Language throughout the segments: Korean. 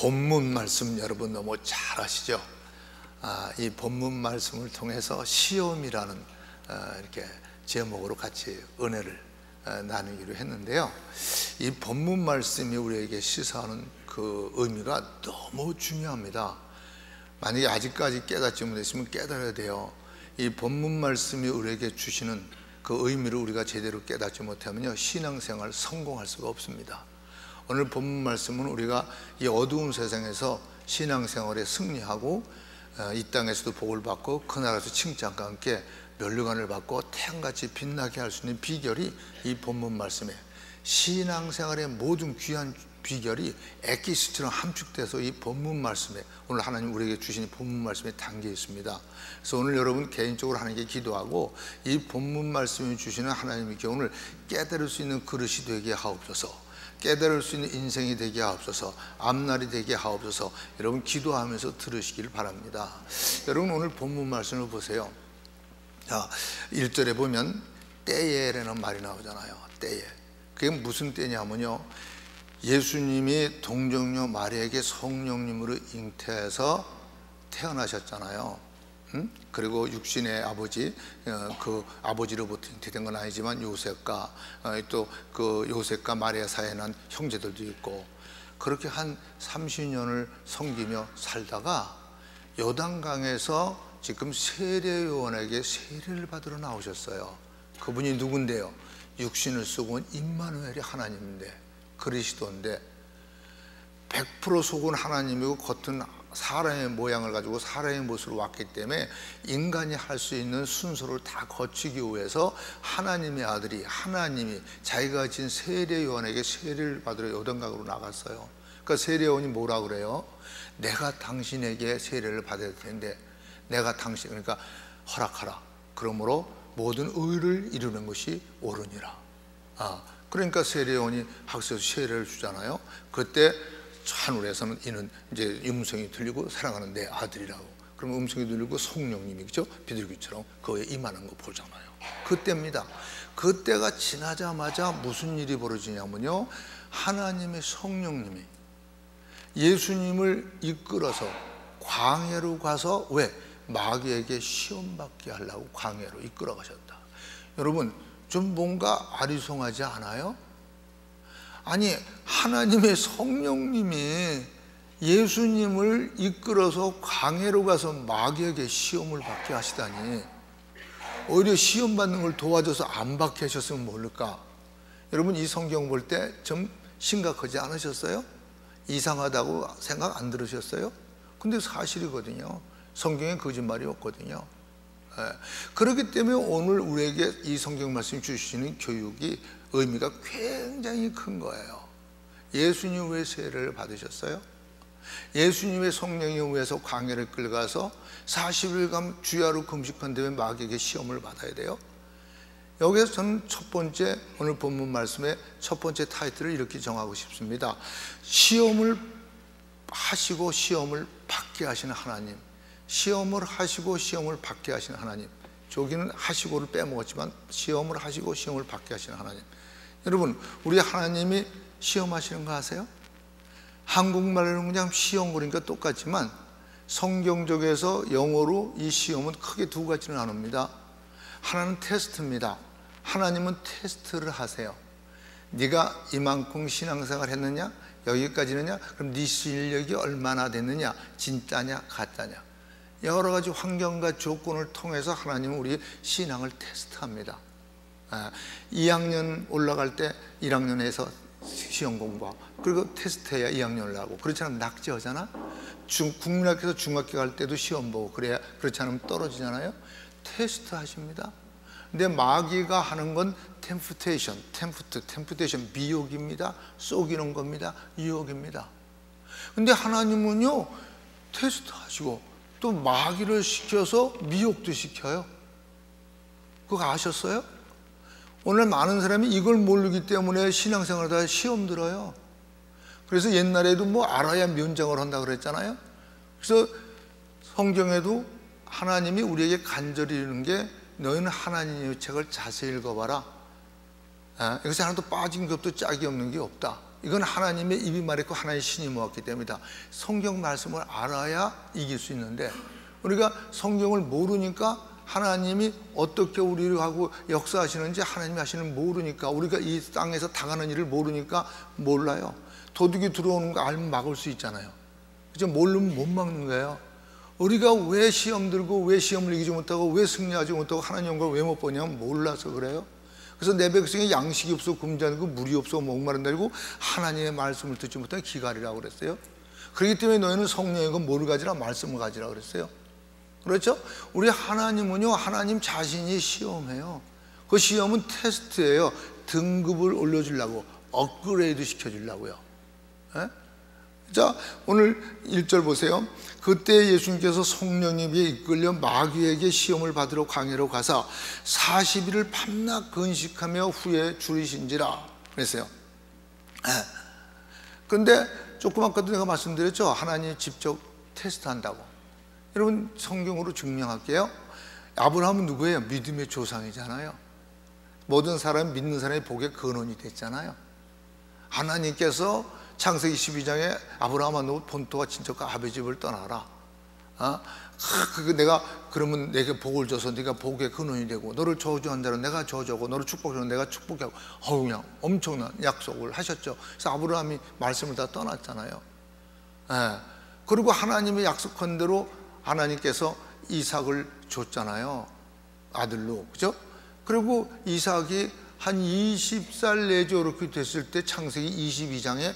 본문 말씀 여러분 너무 잘 아시죠? 이 본문 말씀을 통해서 시험이라는 이렇게 제목으로 같이 은혜를 나누기로 했는데요. 이 본문 말씀이 우리에게 시사하는 그 의미가 너무 중요합니다. 만약에 아직까지 깨닫지 못했으면 깨달아야 돼요. 이 본문 말씀이 우리에게 주시는 그 의미를 우리가 제대로 깨닫지 못하면요, 신앙생활 성공할 수가 없습니다. 오늘 본문 말씀은 우리가 이 어두운 세상에서 신앙생활에 승리하고 이 땅에서도 복을 받고 그 나라에서 칭찬과 함께 면류관을 받고 태양같이 빛나게 할 수 있는 비결이 이 본문 말씀에, 신앙생활의 모든 귀한 비결이 엑기스처럼 함축돼서 이 본문 말씀에, 오늘 하나님 우리에게 주신 본문 말씀에 담겨 있습니다. 그래서 오늘 여러분 개인적으로 하나님께 기도하고 이 본문 말씀이 주시는 하나님의 교훈을 깨달을 수 있는 그릇이 되게 하옵소서, 깨달을 수 있는 인생이 되게 하옵소서, 앞날이 되게 하옵소서. 여러분 기도하면서 들으시길 바랍니다. 여러분 오늘 본문 말씀을 보세요. 자, 1절에 보면 때에라는 말이 나오잖아요. 때에. 그게 무슨 때냐면요, 예수님이 동정녀 마리아에게 성령님으로 잉태해서 태어나셨잖아요. 그리고 육신의 아버지, 그 아버지로부터 잉태된 건 아니지만 요셉과 또 그 요셉과 마리아 사이에 난 형제들도 있고, 그렇게 한 30년을 섬기며 살다가 요단강에서 지금 세례 요한에게 세례를 받으러 나오셨어요. 그분이 누군데요? 육신을 쓰고 온 임마누엘이 하나님인데, 그리스도인데 100% 속은 하나님이고 겉은 사람의 모양을 가지고 사람의 모습으로 왔기 때문에 인간이 할 수 있는 순서를 다 거치기 위해서 하나님의 아들이, 하나님이 자기가 진 세례 요한에게 세례를 받으러 요단강으로 나갔어요. 그러니까 세례 요한이 뭐라 그래요? 내가 당신에게 세례를 받아야 되는데 내가 당신, 그러니까 허락하라. 그러므로 모든 의를 이루는 것이 옳으니라. 그러니까 세례 요한이 학교에서 세례를 주잖아요. 그때 하늘에서는 이는 이제 음성이 들리고 사랑하는 내 아들이라고. 그러면 음성이 들리고 성령님이, 그죠? 비둘기처럼 그에 임하는 거 보잖아요. 그때입니다. 그때가 지나자마자 무슨 일이 벌어지냐면요, 하나님의 성령님이 예수님을 이끌어서 광야로 가서, 왜? 마귀에게 시험받게 하려고 광야로 이끌어 가셨다. 여러분 좀 뭔가 아리송하지 않아요? 아니, 하나님의 성령님이 예수님을 이끌어서 광야로 가서 마귀에게 시험을 받게 하시다니, 오히려 시험 받는 걸 도와줘서 안 받게 하셨으면 모를까? 여러분 이 성경 볼 때 좀 심각하지 않으셨어요? 이상하다고 생각 안 들으셨어요? 근데 사실이거든요. 성경에 거짓말이 없거든요. 그렇기 때문에 오늘 우리에게 이 성경 말씀이 주시는 교육이 의미가 굉장히 큰 거예요. 예수님 왜 세례를 받으셨어요? 예수님의 성령에 의해서 광야를 끌어가서 40일간 주야로 금식한 다음에 마귀에게 시험을 받아야 돼요. 여기서 저는 첫 번째, 오늘 본문 말씀의 첫 번째 타이틀을 이렇게 정하고 싶습니다. 시험을 하시고 시험을 받게 하시는 하나님. 시험을 하시고 시험을 받게 하시는 하나님. 저기는 하시고를 빼먹었지만 시험을 하시고 시험을 받게 하시는 하나님. 여러분 우리 하나님이 시험하시는 거 아세요? 한국말로는 그냥 시험 그러니까 똑같지만 성경적에서 영어로 이 시험은 크게 두 가지로 나눕니다. 하나는 테스트입니다. 하나님은 테스트를 하세요. 네가 이만큼 신앙생활 했느냐? 여기까지느냐? 그럼 네 실력이 얼마나 됐느냐? 진짜냐? 가짜냐? 여러 가지 환경과 조건을 통해서 하나님은 우리 신앙을 테스트합니다. 2학년 올라갈 때 1학년에서 시험 공부하고, 그리고 테스트해야 2학년을 하고, 그렇지 않으면 낙제하잖아. 국민학교에서 중학교 갈 때도 시험 보고, 그래야, 그렇지 않으면 떨어지잖아요. 테스트 하십니다. 근데 마귀가 하는 건 템프테이션, 미혹입니다. 속이는 겁니다. 유혹입니다. 근데 하나님은요, 테스트 하시고 또 마귀를 시켜서 미혹도 시켜요. 그거 아셨어요? 오늘 많은 사람이 이걸 모르기 때문에 신앙생활 다 시험 들어요. 그래서 옛날에도 뭐 알아야 면장을 한다 그랬잖아요. 그래서 성경에도 하나님이 우리에게 간절히 이르는 게, 너희는 하나님의 책을 자세히 읽어봐라. 여기서 하나도 빠진 것도 짝이 없는 게 없다. 이건 하나님의 입이 말했고 하나님의 신이 모았기 때문이다. 성경 말씀을 알아야 이길 수 있는데, 우리가 성경을 모르니까 하나님이 어떻게 우리를 하고 역사하시는지 하나님이 하시는 모르니까, 우리가 이 땅에서 당하는 일을 모르니까 몰라요. 도둑이 들어오는 거 알면 막을 수 있잖아요. 그죠? 모르면 못 막는 거예요. 우리가 왜 시험 들고 왜 시험을 이기지 못하고 왜 승리하지 못하고 하나님 영광을 왜 못 보냐면 몰라서 그래요. 그래서 내 백성이 양식이 없어 굶지 않고 물이 없어 목마른다고 하나님의 말씀을 듣지 못하는 기갈이라고 그랬어요. 그렇기 때문에 너희는 성령이고 뭐를 가지라? 말씀을 가지라 그랬어요. 그렇죠? 우리 하나님은요, 하나님 자신이 시험해요. 그 시험은 테스트예요. 등급을 올려주려고, 업그레이드 시켜주려고요. 예? 자, 오늘 1절 보세요. 그때 예수님께서 성령님에 이끌려 마귀에게 시험을 받으러 광야로 가사 40일을 밤낮 건식하며 후에 줄이신지라 그랬어요. 그런데 조금 아까도 내가 말씀드렸죠. 하나님이 직접 테스트한다고. 여러분 성경으로 증명할게요. 아브라함은 누구예요? 믿음의 조상이잖아요. 모든 사람 믿는 사람의 복의 근원이 됐잖아요. 하나님께서 창세기 12장에 아브라함아 너 본토와 친척과 아버지 집을 떠나라. 내가 그러면 내게 복을 줘서 네가 복의 근원이 되고, 너를 저주한 자는 내가 저주하고 너를 축복하는 내가 축복하고, 그냥 엄청난 약속을 하셨죠. 그래서 아브라함이 말씀을 다 떠났잖아요. 그리고 하나님의 약속한 대로 하나님께서 이삭을 줬잖아요. 아들로. 그죠? 그리고 이삭이 한 20살 내지 이렇게 됐을 때 창세기 22장에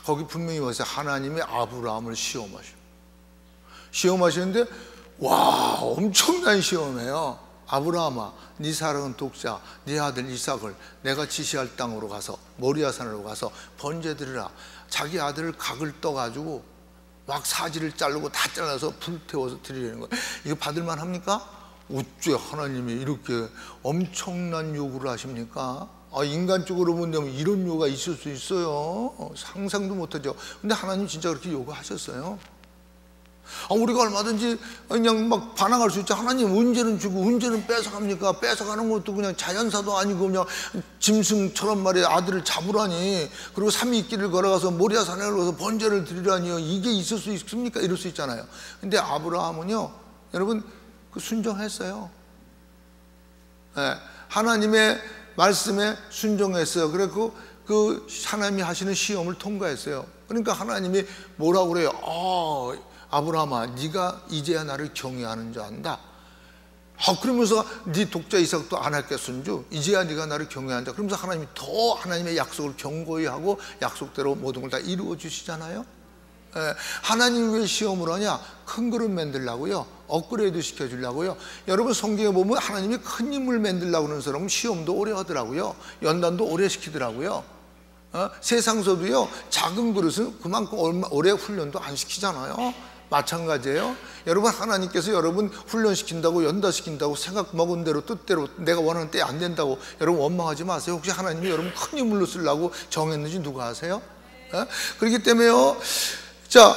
거기 분명히 와서 하나님이 아브라함을 시험하시는데 와, 엄청난 시험이에요. 아브라함아, 네 사랑은 독자, 네 아들 이삭을 내가 지시할 땅으로 가서 모리아산으로 가서 번제드리라. 자기 아들을 각을 떠가지고 막 사지를 자르고 다 잘라서 불태워서 드리려는 거예요. 이거 받을만 합니까? 어째 하나님이 이렇게 엄청난 요구를 하십니까? 인간적으로 본다면 이런 요구가 있을 수 있어요. 상상도 못하죠. 근데 하나님 진짜 그렇게 요구하셨어요. 우리가 얼마든지 그냥 막 반항할 수 있죠. 하나님 언제는 주고 언제는 뺏어갑니까? 뺏어가는 것도 그냥 자연사도 아니고 그냥 짐승처럼 말이야 아들을 잡으라니, 그리고 삼위길을 걸어가서 모리아산에 가서 번제를 드리라니요, 이게 있을 수 있습니까? 이럴 수 있잖아요. 근데 아브라함은요, 여러분 순종했어요. 하나님의 말씀에 순종했어요. 그래서 그 하나님이 하시는 시험을 통과했어요. 그러니까 하나님이 뭐라고 그래요? 아브라함아, 네가 이제야 나를 경외하는 줄 안다. 그러면서 네 독자 이삭도 안 할겠은주 이제야 네가 나를 경외하는 자. 그러면서 하나님이 더 하나님의 약속을 견고히 하고 약속대로 모든 걸 다 이루어 주시잖아요. 하나님 왜 시험을 하냐? 큰 그릇 만들라고요, 업그레이드 시켜주려고요. 여러분 성경에 보면 하나님이 큰 인물 만들려고 하는 사람은 시험도 오래 하더라고요. 연단도 오래 시키더라고요. 세상서도요, 작은 그릇은 그만큼 오래 훈련도 안 시키잖아요. 마찬가지예요. 여러분 하나님께서 여러분 훈련시킨다고 연단시킨다고 생각 먹은 대로 뜻대로 내가 원하는 때 안 된다고 여러분 원망하지 마세요. 혹시 하나님이 여러분 큰 인물로 쓰려고 정했는지 누가 아세요? 그렇기 때문에요, 자,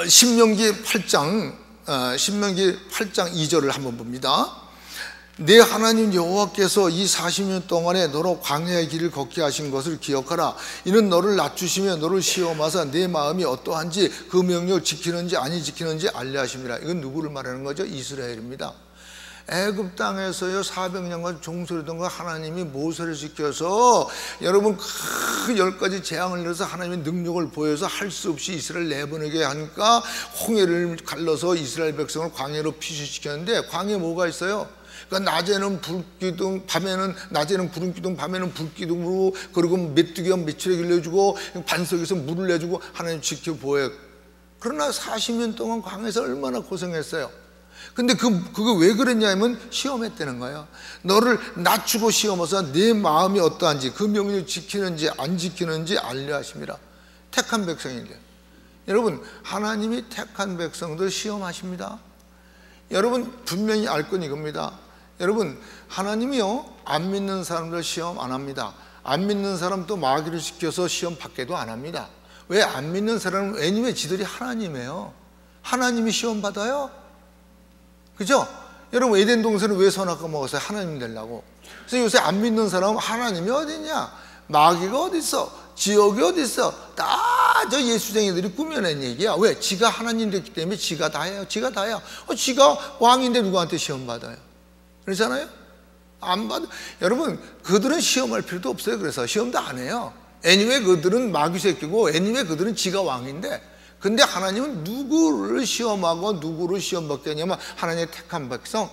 신명기 8장 2절을 한번 봅니다. 내 하나님 여호와께서 이 40년 동안에 너로 광야의 길을 걷게 하신 것을 기억하라. 이는 너를 낮추시며 너를 시험하사 내 마음이 어떠한지 그 명령을 지키는지 아니 지키는지 알려 하심이라. 이건 누구를 말하는 거죠? 이스라엘입니다. 애굽 땅에서요 400년간 종소리던 거 하나님이 모세를 시켜서 여러분 그 10가지 재앙을 내려서 하나님의 능력을 보여서 할 수 없이 이스라엘 내보내게 하니까 홍해를 갈라서 이스라엘 백성을 광야로 피신시켰는데, 광야에 뭐가 있어요? 그러니까 낮에는 불기둥, 낮에는 구름기둥, 밤에는 불기둥으로, 그리고 메뚜기가 메추려 길러주고 반석에서 물을 내주고 하나님 지켜보여요. 그러나 40년 동안 광야에서 얼마나 고생했어요. 근데 그거 왜 그랬냐면 시험했다는 거예요. 너를 낮추고 시험해서 내 마음이 어떠한지 그 명령을 지키는지 안 지키는지 알려 하심이라. 택한 백성인데, 여러분 하나님이 택한 백성들 시험하십니다. 여러분 분명히 알 건 이겁니다. 여러분 하나님이요 안 믿는 사람들 시험 안 합니다. 안 믿는 사람도 마귀를 시켜서 시험 받게도 안 합니다. 왜 안 믿는 사람은 왜냐면 지들이 하나님이에요. 하나님이 시험 받아요. 그죠? 여러분 에덴 동산은 왜 선악과 먹었어요? 하나님 되려고. 그래서 요새 안 믿는 사람은 하나님이 어디냐? 마귀가 어디 있어? 지옥이 어디 있어? 다 저 예수쟁이들이 꾸며낸 얘기야. 왜? 지가 하나님 됐기 때문에 지가 다예요. 지가 다야. 지가 왕인데 누구한테 시험 받아요? 그렇잖아요? 안 받아. 여러분, 그들은 시험할 필요도 없어요. 그래서 시험도 안 해요. 애니웨이 그들은 마귀 새끼고, 애니웨이 그들은 지가 왕인데, 근데 하나님은 누구를 시험하고 누구를 시험받게 하냐면 하나님의 택한 백성,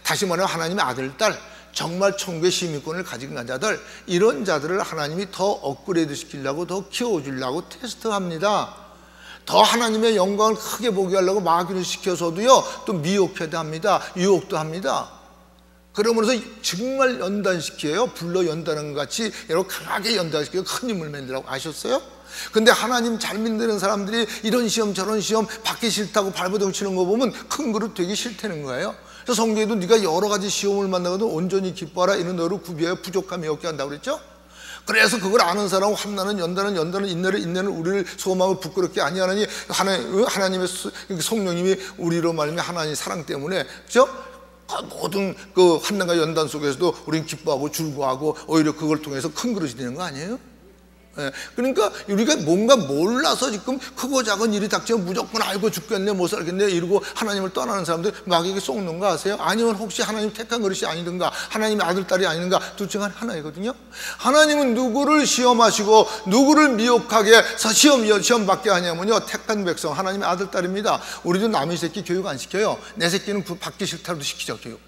다시 말하면 하나님의 아들, 딸, 정말 천국의 시민권을 가진 자들, 이런 자들을 하나님이 더 업그레이드 시키려고, 더 키워주려고 테스트합니다. 더 하나님의 영광을 크게 보게 하려고 마귀를 시켜서도요, 또 미혹해도 합니다. 유혹도 합니다. 그러면서 정말 연단시켜요. 불러 연단한 것 같이 여러분 강하게 연단시켜요. 큰 힘을 만들라고 아셨어요? 근데 하나님 잘 믿는 사람들이 이런 시험 저런 시험 받기 싫다고 발버둥 치는 거 보면 큰 그릇 되기 싫다는 거예요. 그래서 성경에도 네가 여러 가지 시험을 만나고도 온전히 기뻐하라, 이는 너를 구비하여 부족함이 없게 한다고 그랬죠. 그래서 그걸 아는 사람은 환난은 연단은 인내는 우리를 소망을 부끄럽게 아니하나니, 하나님의 성령님이 우리로 말미암아 하나님의 사랑 때문에, 그렇죠? 모든 그 환난과 연단 속에서도 우리는 기뻐하고 즐거워하고 오히려 그걸 통해서 큰 그릇이 되는 거 아니에요? 그러니까 우리가 뭔가 몰라서 지금 크고 작은 일이 닥치면 무조건 알고 죽겠네, 못 살겠네 이러고 하나님을 떠나는 사람들 마귀에게 속는 거 아세요? 아니면 혹시 하나님 택한 그릇이 아니든가 하나님의 아들, 딸이 아니든가 둘 중 하나이거든요. 하나님은 누구를 시험하시고 누구를 미혹하게 시험 받게 하냐면요, 택한 백성, 하나님의 아들, 딸입니다. 우리도 남의 새끼 교육 안 시켜요. 내 새끼는 받기 싫다고 시키죠, 교육.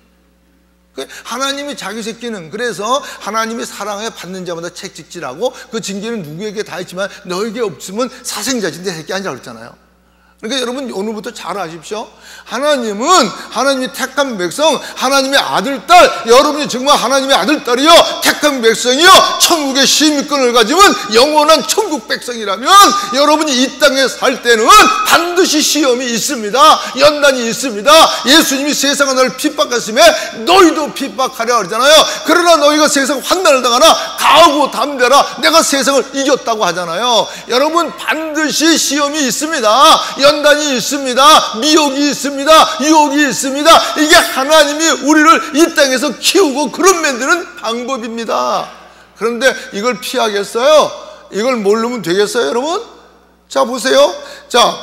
하나님이 자기 새끼는, 그래서 하나님이 사랑에 받는 자마다 책찍질하고 그 징계는 누구에게 다 있지만 너에게 없으면 사생자지 내 새끼 아니라고 그랬잖아요. 그러니까 여러분 오늘부터 잘 아십시오. 하나님은 하나님이 택한 백성, 하나님의 아들, 딸, 여러분이 정말 하나님의 아들, 딸이요, 택한 백성이요, 천국의 시민권을 가지면 영원한 천국 백성이라면 여러분이 이 땅에 살 때는 반드시 시험이 있습니다. 연단이 있습니다. 예수님이 세상은 너를 핍박했으며 너희도 핍박하려 그러잖아요. 그러나 너희가 세상 환난을 당하나 가하고 담대라, 내가 세상을 이겼다고 하잖아요. 여러분 반드시 시험이 있습니다. 연단이 있습니다. 미혹이 있습니다. 유혹이 있습니다. 이게 하나님이 우리를 이 땅에서 키우고 그런 만드는 방법입니다. 그런데 이걸 피하겠어요? 이걸 모르면 되겠어요, 여러분? 자, 보세요. 자,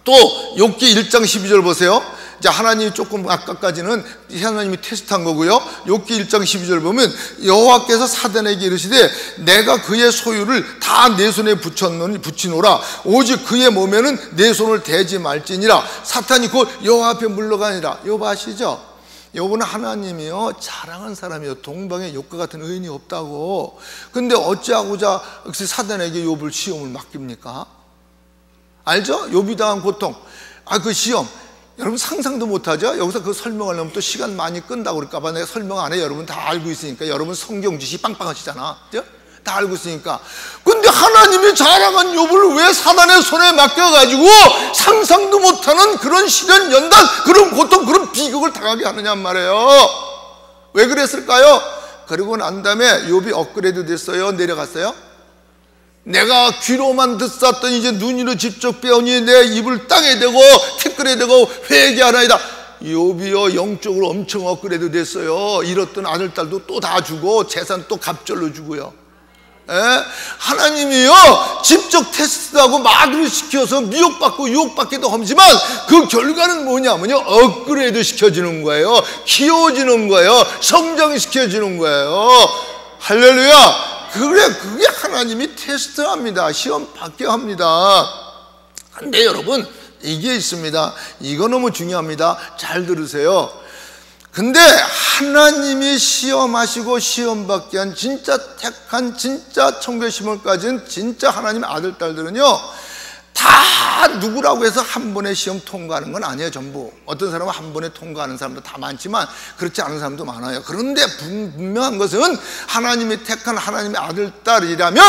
또 욥기 1장 12절 보세요. 자, 하나님이 조금 아까까지는 하나님이 테스트한 거고요. 욥기 1장 12절 보면 여호와께서 사단에게 이르시되 내가 그의 소유를 다 내 손에 붙이노라. 오직 그의 몸에는 내 손을 대지 말지니라. 사탄이 곧 여호와 앞에 물러가니라. 욥 아시죠? 욥은 하나님이요 자랑한 사람이요, 동방에 욥과 같은 의인이 없다고. 근데 어찌하고자 사단에게 욥을 시험을 맡깁니까? 알죠? 욥이 당한 고통, 그 시험 여러분 상상도 못하죠? 여기서 그 설명하려면 또 시간 많이 끈다고 그럴까봐 내가 설명 안 해. 여러분 다 알고 있으니까. 여러분 성경 지식 빵빵하시잖아, 그죠? 다 알고 있으니까. 근데 하나님이 자랑한 욥을 왜 사단의 손에 맡겨가지고 상상도 못하는 그런 시련, 연단, 그런 고통, 그런 비극을 당하게 하느냐 말이에요. 왜 그랬을까요? 그리고 난 다음에 욥이 업그레이드 됐어요? 내려갔어요? 내가 귀로만 듣었더니 이제 눈으로 직접 배우니 내 입을 땅에 대고 티끌에 대고 회개하나이다. 욥이요 영적으로 엄청 업그레이드 됐어요. 잃었던 아들, 딸도 또 다 주고 재산 또 갑절로 주고요. 하나님이요 직접 테스트하고 마귀를 시켜서 미혹받고 유혹받기도 하지만 그 결과는 뭐냐면요, 업그레이드 시켜주는 거예요. 키워지는 거예요. 성장시켜주는 거예요. 할렐루야. 그게 하나님이 테스트합니다. 시험 받게 합니다. 근데 여러분 이게 있습니다. 이거 너무 중요합니다. 잘 들으세요. 근데 하나님이 시험하시고 시험받게 한 진짜 택한 진짜 천국의 시험을 가진 진짜 하나님의 아들, 딸들은요 다 누구라고 해서 한 번에 시험 통과하는 건 아니에요. 전부. 어떤 사람은 한 번에 통과하는 사람도 다 많지만 그렇지 않은 사람도 많아요. 그런데 분명한 것은 하나님이 택한 하나님의 아들, 딸이라면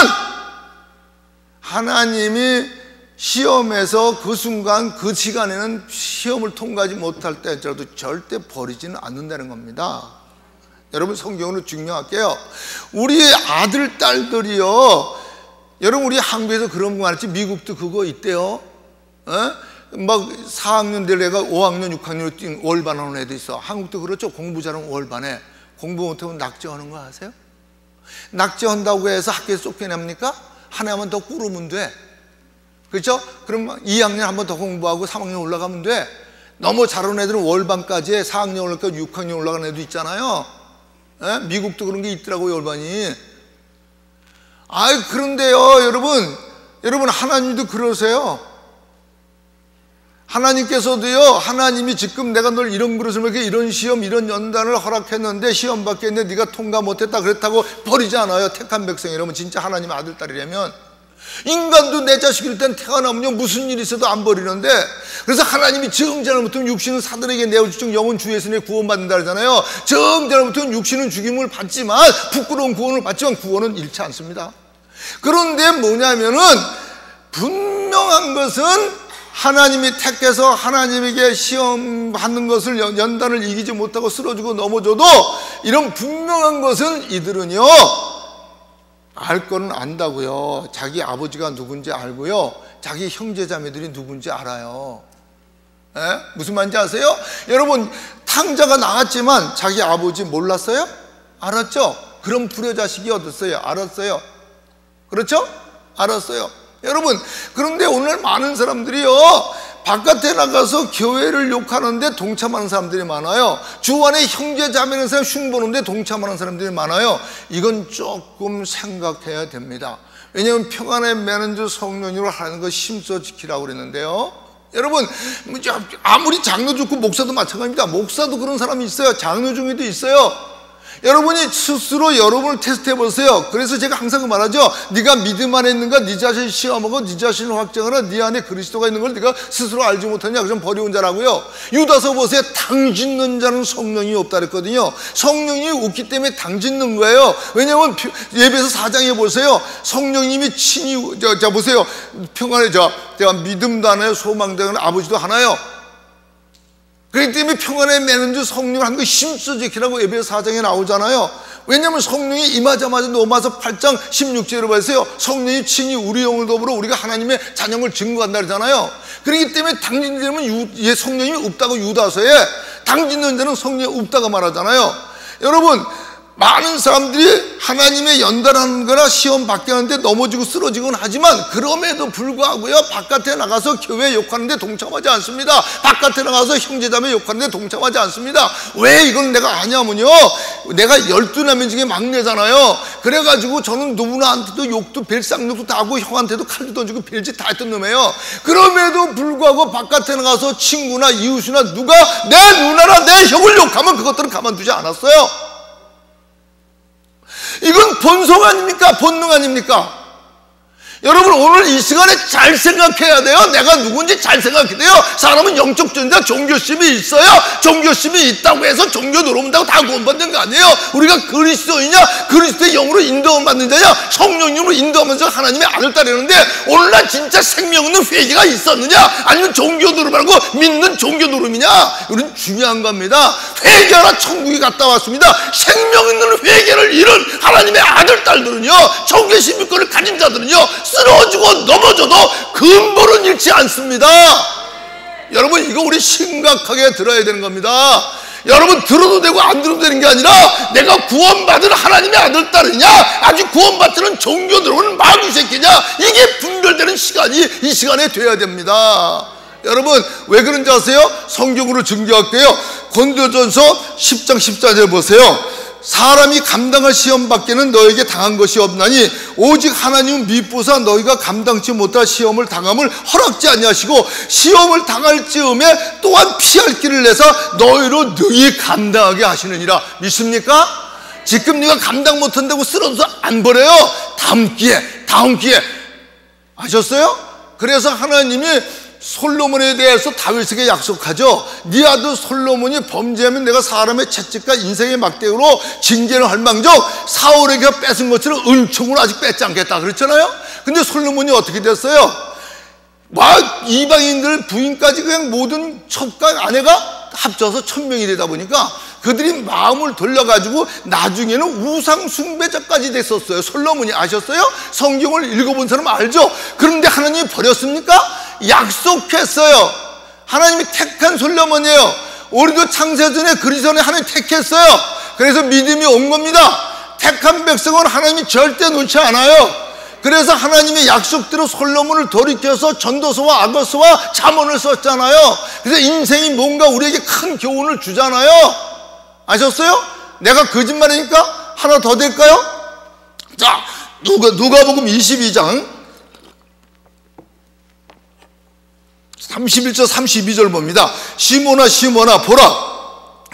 하나님이 시험에서 그 순간 그 시간에는 시험을 통과하지 못할 때라도 절대 버리지는 않는다는 겁니다. 여러분 성경으로 증명할게요. 우리 아들, 딸들이요, 여러분 우리 한국에서 그런 거 많았지, 미국도 그거 있대요. 막 4학년 될 애가 5학년, 6학년으로 뛴 월반하는 애도 있어. 한국도 그렇죠. 공부 잘하면 월반에, 공부 못하면 낙제하는 거 아세요? 낙제한다고 해서 학교에서 쫓겨납니까? 하나만 더 꾸르면 돼. 그렇죠? 그럼 2학년 한 번 더 공부하고 3학년 올라가면 돼. 너무 잘하는 애들은 월반까지 해. 4학년 올라가 6학년 올라가는 애도 있잖아요. 에? 미국도 그런 게 있더라고요, 월반이. 그런데요, 여러분 하나님도 그러세요. 하나님께서도요, 하나님이 지금 내가 널 이런 그릇을 먹게 이런 시험, 이런 연단을 허락했는데 시험 받겠는데 네가 통과 못했다 그랬다고 버리지 않아요. 택한 백성이라면, 진짜 하나님의 아들 딸이라면. 인간도 내 자식일 땐 태어나면요 무슨 일이 있어도 안 버리는데, 그래서 하나님이 정죄로부터 육신은 사들에게 내어주청 영은 주 예수님의 구원받는다 그러잖아요. 정죄로부터 육신은 죽임을 받지만, 부끄러운 구원을 받지만 구원은 잃지 않습니다. 그런데 뭐냐면은 분명한 것은 하나님이 택해서 하나님에게 시험 받는 것을 연단을 이기지 못하고 쓰러지고 넘어져도, 이런 분명한 것은 이들은요 알 거는 안다고요. 자기 아버지가 누군지 알고요, 자기 형제자매들이 누군지 알아요. 에? 무슨 말인지 아세요? 여러분, 탕자가 나왔지만 자기 아버지 몰랐어요? 알았죠? 그럼 불효자식이 어딨어요? 알았어요. 그렇죠? 알았어요. 여러분, 그런데 오늘 많은 사람들이요 바깥에 나가서 교회를 욕하는데 동참하는 사람들이 많아요. 주 안에 형제 자매는 사람 흉보는데 동참하는 사람들이 많아요. 이건 조금 생각해야 됩니다. 왜냐하면 평안에 매는 주 성령으로 하는 거 힘써 지키라고 그랬는데요, 여러분, 아무리 장로 좋고 목사도 마찬가지입니다. 목사도 그런 사람이 있어요. 장로 중에도 있어요. 여러분이 스스로 여러분을 테스트해 보세요. 그래서 제가 항상 말하죠. 네가 믿음 안에 있는가, 네 자신을 시험하고 네 자신을 확정하라. 네 안에 그리스도가 있는 걸 네가 스스로 알지 못하냐, 그럼 버려온 자라고요. 유다서 보세요. 당 짓는 자는 성령이 없다 그랬거든요. 성령이 없기 때문에 당 짓는 거예요. 왜냐하면 예배서 4장에 보세요. 성령님이 친히 자 보세요. 평안에 내가 믿음도 하나요, 소망도 하나요, 아버지도 하나요. 그렇기 때문에 평안에 매는 주 성령을 한 거 힘써 지키라고 에베소 4장에 나오잖아요. 왜냐하면 성령이 임하자마자 로마서 8장 16절에 보세요. 성령이 친히 우리 영을 더불어 우리가 하나님의 자녀를 증거한다 그러잖아요. 그렇기 때문에 당진되면 성령이 없다고 유다서에, 당짓는 자는 성령이 없다고 말하잖아요. 여러분, 많은 사람들이 하나님의 연단하는 거나 시험 받게 하는데 넘어지고 쓰러지곤 하지만, 그럼에도 불구하고요 바깥에 나가서 교회 욕하는데 동참하지 않습니다. 바깥에 나가서 형제자매 욕하는데 동참하지 않습니다. 왜 이건 내가 아냐면요, 내가 12남매 중에 막내잖아요. 그래가지고 저는 누구나한테도 욕도 벨상욕도 다 하고 형한테도 칼도 던지고 별짓 다 했던 놈이에요. 그럼에도 불구하고 바깥에 나가서 친구나 이웃이나 누가 내 누나나 내 형을 욕하면 그것들은 가만두지 않았어요. 이건 본성 아닙니까? 본능 아닙니까? 여러분, 오늘 이 시간에 잘 생각해야 돼요. 내가 누군지 잘 생각해야 돼요. 사람은 영적 존재, 종교심이 있어요. 종교심이 있다고 해서 종교 들어온다고 다 구원받는 거 아니에요. 우리가 그리스도이냐, 그리스도의 영으로 인도함 받는 자냐, 성령님으로 인도하면서 하나님의 아들 딸이라는데, 오늘날 진짜 생명 있는 회개가 있었느냐, 아니면 종교 노름하고 믿는 종교 노름이냐, 이건 중요한 겁니다. 회개하라 천국에 갔다 왔습니다. 생명 있는 회개를 잃은 하나님의 아들 딸들은요, 종교심 믿고를 가진 자들은요 쓰러지고 넘어져도 근본은 잃지 않습니다. 여러분, 이거 우리 심각하게 들어야 되는 겁니다. 여러분, 들어도 되고 안 들어도 되는 게 아니라, 내가 구원받은 하나님의 아들 딸이냐, 아직 구원받지는 종교 들어오는 마귀 새끼냐, 이게 분별되는 시간이 이 시간에 돼야 됩니다. 여러분, 왜 그런지 아세요? 성경으로 증거할게요. 고린도전서 10장 14절 보세요. 사람이 감당할 시험 밖에는 너에게 당한 것이 없나니 오직 하나님은 미쁘사 너희가 감당치 못할 시험을 당함을 허락지 아니하시고 시험을 당할 즈음에 또한 피할 길을 내서 너희로 능히 감당하게 하시느니라. 믿습니까? 지금 네가 감당 못한다고 쓰러져서 안 버려요. 다음 기회 아셨어요? 그래서 하나님이 솔로몬에 대해서 다윗에게 약속하죠. 네 아들 솔로몬이 범죄하면 내가 사람의 채찍과 인생의 막대기로 징계를 할 망정 사울에게 뺏은 것처럼 은총으로 아직 뺏지 않겠다 그랬잖아요. 근데 솔로몬이 어떻게 됐어요? 막 이방인들 부인까지 그냥 모든 첩과 아내가 합쳐서 1000명이 되다 보니까 그들이 마음을 돌려가지고 나중에는 우상 숭배자까지 됐었어요. 솔로몬이. 아셨어요? 성경을 읽어본 사람 알죠? 그런데 하나님이 버렸습니까? 약속했어요. 하나님이 택한 솔로몬이에요. 우리도 창세전에 그리스도에 하나님 택했어요. 그래서 믿음이 온 겁니다. 택한 백성은 하나님이 절대 놓지 않아요. 그래서 하나님의 약속대로 솔로몬을 돌이켜서 전도서와 아고서와 잠언을 썼잖아요. 그래서 인생이 뭔가 우리에게 큰 교훈을 주잖아요. 아셨어요? 내가 거짓말이니까 하나 더 될까요? 자, 누가복음 22장 31절 32절 봅니다. 시몬아 시몬아 보라,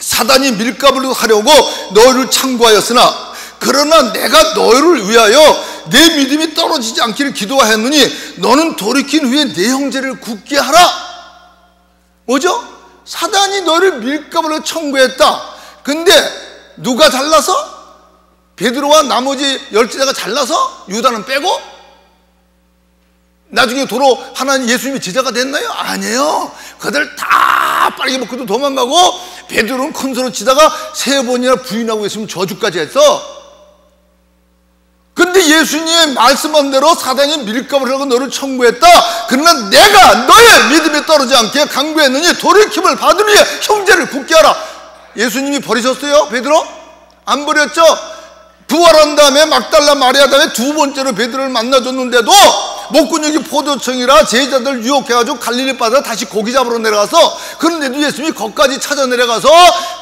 사단이 밀가루를 하려고 너희를 창구하였으나 그러나 내가 너희를 위하여 내 믿음이 떨어지지 않기를 기도하였느니 너는 돌이킨 후에 내 형제를 굳게 하라. 뭐죠? 사단이 너를 밀가루로 청구했다. 근데 누가 잘라서? 베드로와 나머지 12제자가 잘라서 유다는 빼고 나중에 도로 하나님 예수님이 제자가 됐나요? 아니에요. 그들 다 빠르게 먹고도 도망가고 베드로는 큰 소리 치다가 3번이나 부인하고 있으면 저주까지 했어. 근데 예수님의 말씀한 대로 사단이 밀가루를 하고 너를 청구했다. 그러나 내가 너의 믿음에 떨어지지 않게 강구했느니 돌이킴을 받으려 형제를 굳게 하라. 예수님이 버리셨어요? 베드로? 안 버렸죠? 부활한 다음에 막달라 마리아 다음에 2번째로 베드로를 만나줬는데도 목근육이 포도청이라 제자들 유혹해가지고 갈릴리 바다 다시 고기 잡으러 내려가서, 그런데도 예수님이 거기까지 찾아 내려가서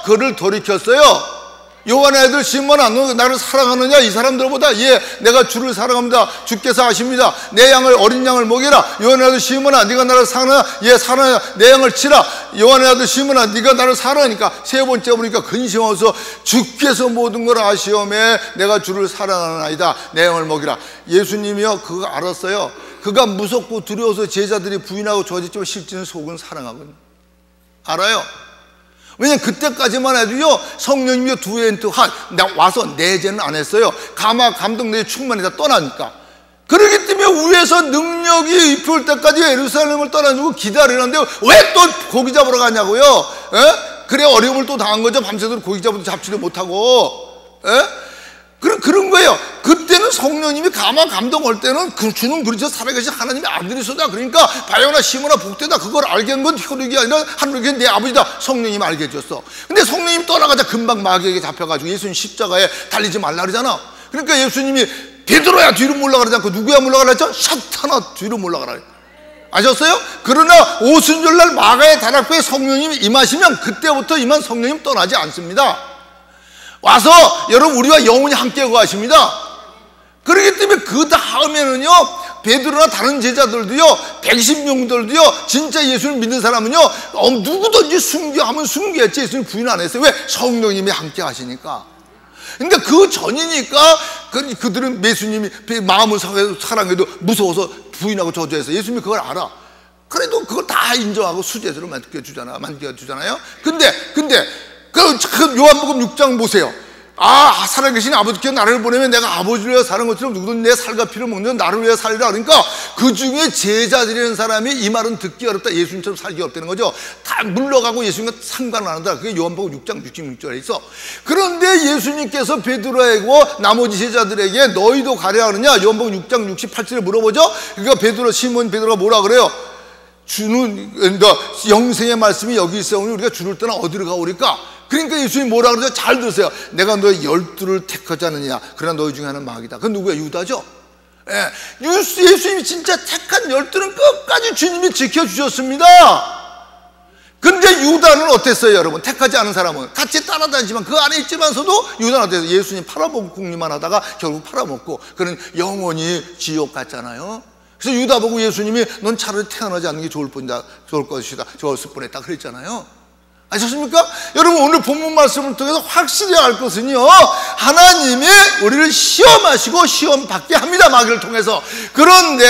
그를 돌이켰어요. 요한의 아들 시몬아, 너 나를 사랑하느냐? 이 사람들보다 예, 내가 주를 사랑합니다. 주께서 아십니다. 내 양을, 어린 양을 먹이라. 요한의 아들 시몬아, 네가 나를 사랑하느냐? 예, 사랑하느냐? 내 양을 치라. 요한의 아들 시몬아, 네가 나를 사랑하니까 3번째 보니까 근심하면서 주께서 모든 걸 아시오매 내가 주를 사랑하나이다. 내 양을 먹이라. 예수님이요 그거 알았어요. 그가 무섭고 두려워서 제자들이 부인하고 저지지만 실제는 속은 사랑하거든요. 알아요. 왜냐면 그때까지만 해도요 성령님이 와서 내재는 안 했어요. 감동 내재 충만히 다 떠나니까. 그렇기 때문에 위에서 능력이 입혀올 때까지 예루살렘을 떠나주고 기다리는데 왜 또 고기 잡으러 가냐고요. 에? 그래 어려움을 또 당한 거죠. 밤새도록 고기 잡지도 못하고. 에? 그런 거예요. 그때는 성령님이 감동 올 때는 주는 그리스도 살아계신 하나님의 아들이소다. 그러니까 바요나 시몬아 복되다. 그걸 알게 한 건 혈육이 아니라 하늘에 내 아버지다. 성령님이 알게 해줬어. 근데 성령님 떠나가자 금방 마귀에게 잡혀가지고 예수님 십자가에 달리지 말라 그러잖아. 그러니까 예수님이 베드로야 뒤로 몰라가라지 않고 누구야 몰라가라 했죠? 샤탄아 뒤로 몰라가라. 아셨어요? 그러나 오순절날 마가의 다락방에 성령님이 임하시면 그때부터 임한 성령님 떠나지 않습니다. 와서 여러분 우리와 영원히 함께 거하십니다. 그렇기 때문에 그 다음에는요 베드로나 다른 제자들도요 120명들도요 진짜 예수를 믿는 사람은요 누구든지 순교하면 순교했지 예수님 부인 안 했어요. 왜? 성령님이 함께 하시니까. 근데 그 전이니까 그들은 예수님이 마음을 사랑해도 무서워서 부인하고 저주해서 예수님이 그걸 알아. 그래도 그걸 다 인정하고 수제자로 만들어주잖아요. 근데 그 요한복음 6장 보세요. 아, 살아계신 아버지께서 나를 보내면 내가 아버지를 위해 사는 것처럼 누구든 내 살과 피를 먹는 나를 위해 살리라. 그러니까 그 중에 제자들이라는 사람이 이 말은 듣기 어렵다. 예수님처럼 살기 어렵다는 거죠. 다 물러가고 예수님과 상관 안 한다. 그게 요한복음 6장 66절에 있어. 그런데 예수님께서 베드로에게 나머지 제자들에게 너희도 가려 하느냐? 요한복음 6장 68절에 물어보죠. 그러니까 시몬 베드로가 뭐라 그래요? 그러니까 영생의 말씀이 여기 있어오니 우리가 주를 떠나 어디로 가오리까? 그러니까 예수님이 뭐라 그러죠? 잘 들으세요. 내가 너희 12를 택하지 않느냐? 그러나 너희 중에 하나는 마귀다. 그건 누구야? 유다죠. 예. 예수님이 진짜 택한 12는 끝까지 주님이 지켜주셨습니다. 근데 유다는 어땠어요 여러분? 택하지 않은 사람은 같이 따라다니지만 그 안에 있지만서도 유다는 어땠어요? 예수님 팔아먹고 궁리만 하다가 결국 팔아먹고 그는 영원히 지옥 갔잖아요. 그래서 유다 보고 예수님이 넌 차라리 태어나지 않는 게 좋을 것이다. 좋았을 뻔했다 그랬잖아요. 아셨습니까? 여러분 오늘 본문 말씀을 통해서 확실히 알 것은요 하나님이 우리를 시험하시고 시험 받게 합니다. 마귀를 통해서. 그런데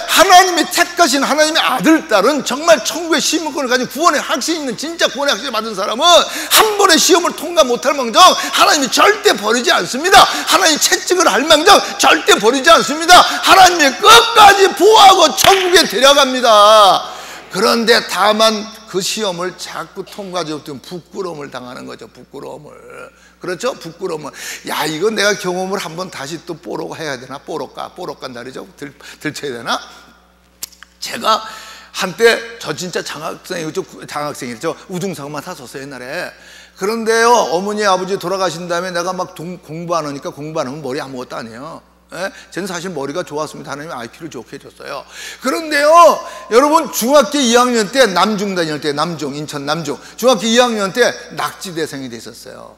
하나님이 택하신 하나님의 아들 딸은 정말 천국의 시민권을 가진 구원의 확신이 있는 진짜 구원의 확신을 받은 사람은 한 번의 시험을 통과 못할 망정 하나님이 절대 버리지 않습니다. 하나님이 채찍을 할 망정 절대 버리지 않습니다. 하나님이 끝까지 보호하고 천국에 데려갑니다. 그런데 다만 그 시험을 자꾸 통과하지 못하면 부끄러움을 당하는 거죠. 부끄러움을. 그렇죠? 부끄러움을. 야, 이거 내가 경험을 한번 다시 또 뽀록 해야 되나? 뽀록간 다리죠? 들쳐야 되나? 제가 한때 저 진짜 장학생이죠. 우등상만 탔었어요 옛날에. 그런데요, 어머니 아버지 돌아가신 다음에 내가 막 공부 안 하니까, 공부 안 하면 머리 아무것도 아니에요. 예? 저는 사실 머리가 좋았습니다. 하나님이 IQ를 좋게 해줬어요. 그런데요, 여러분, 중학교 2학년 때 남중 다닐 때, 남중, 인천 남중, 중학교 2학년 때 낙지 대상이 됐었어요.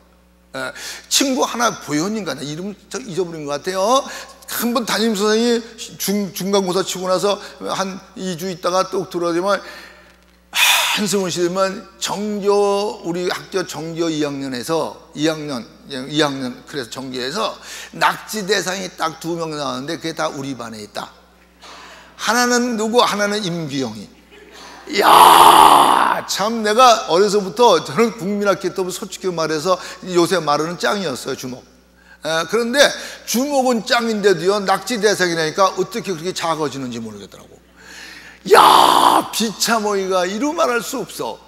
예, 친구 하나, 보현인가, 나 이름 잊어버린 것 같아요. 한번 담임 선생님이 중간고사 치고 나서 한 2주 있다가 또 들어오면 한승훈 씨만 정교, 우리 학교 정교 2학년 그래서 정교에서 낙지 대상이 딱 2명 나왔는데 그게 다 우리 반에 있다. 하나는 누구? 하나는 임규영이. 이야, 참 내가 어려서부터 저는 국민학교 때부터 솔직히 말해서 요새 말하는 짱이었어요, 주목. 그런데 주목은 짱인데도요, 낙지 대상이라니까 어떻게 그렇게 작아지는지 모르겠더라고. 야, 비참하기가 이루 말할 수 없어.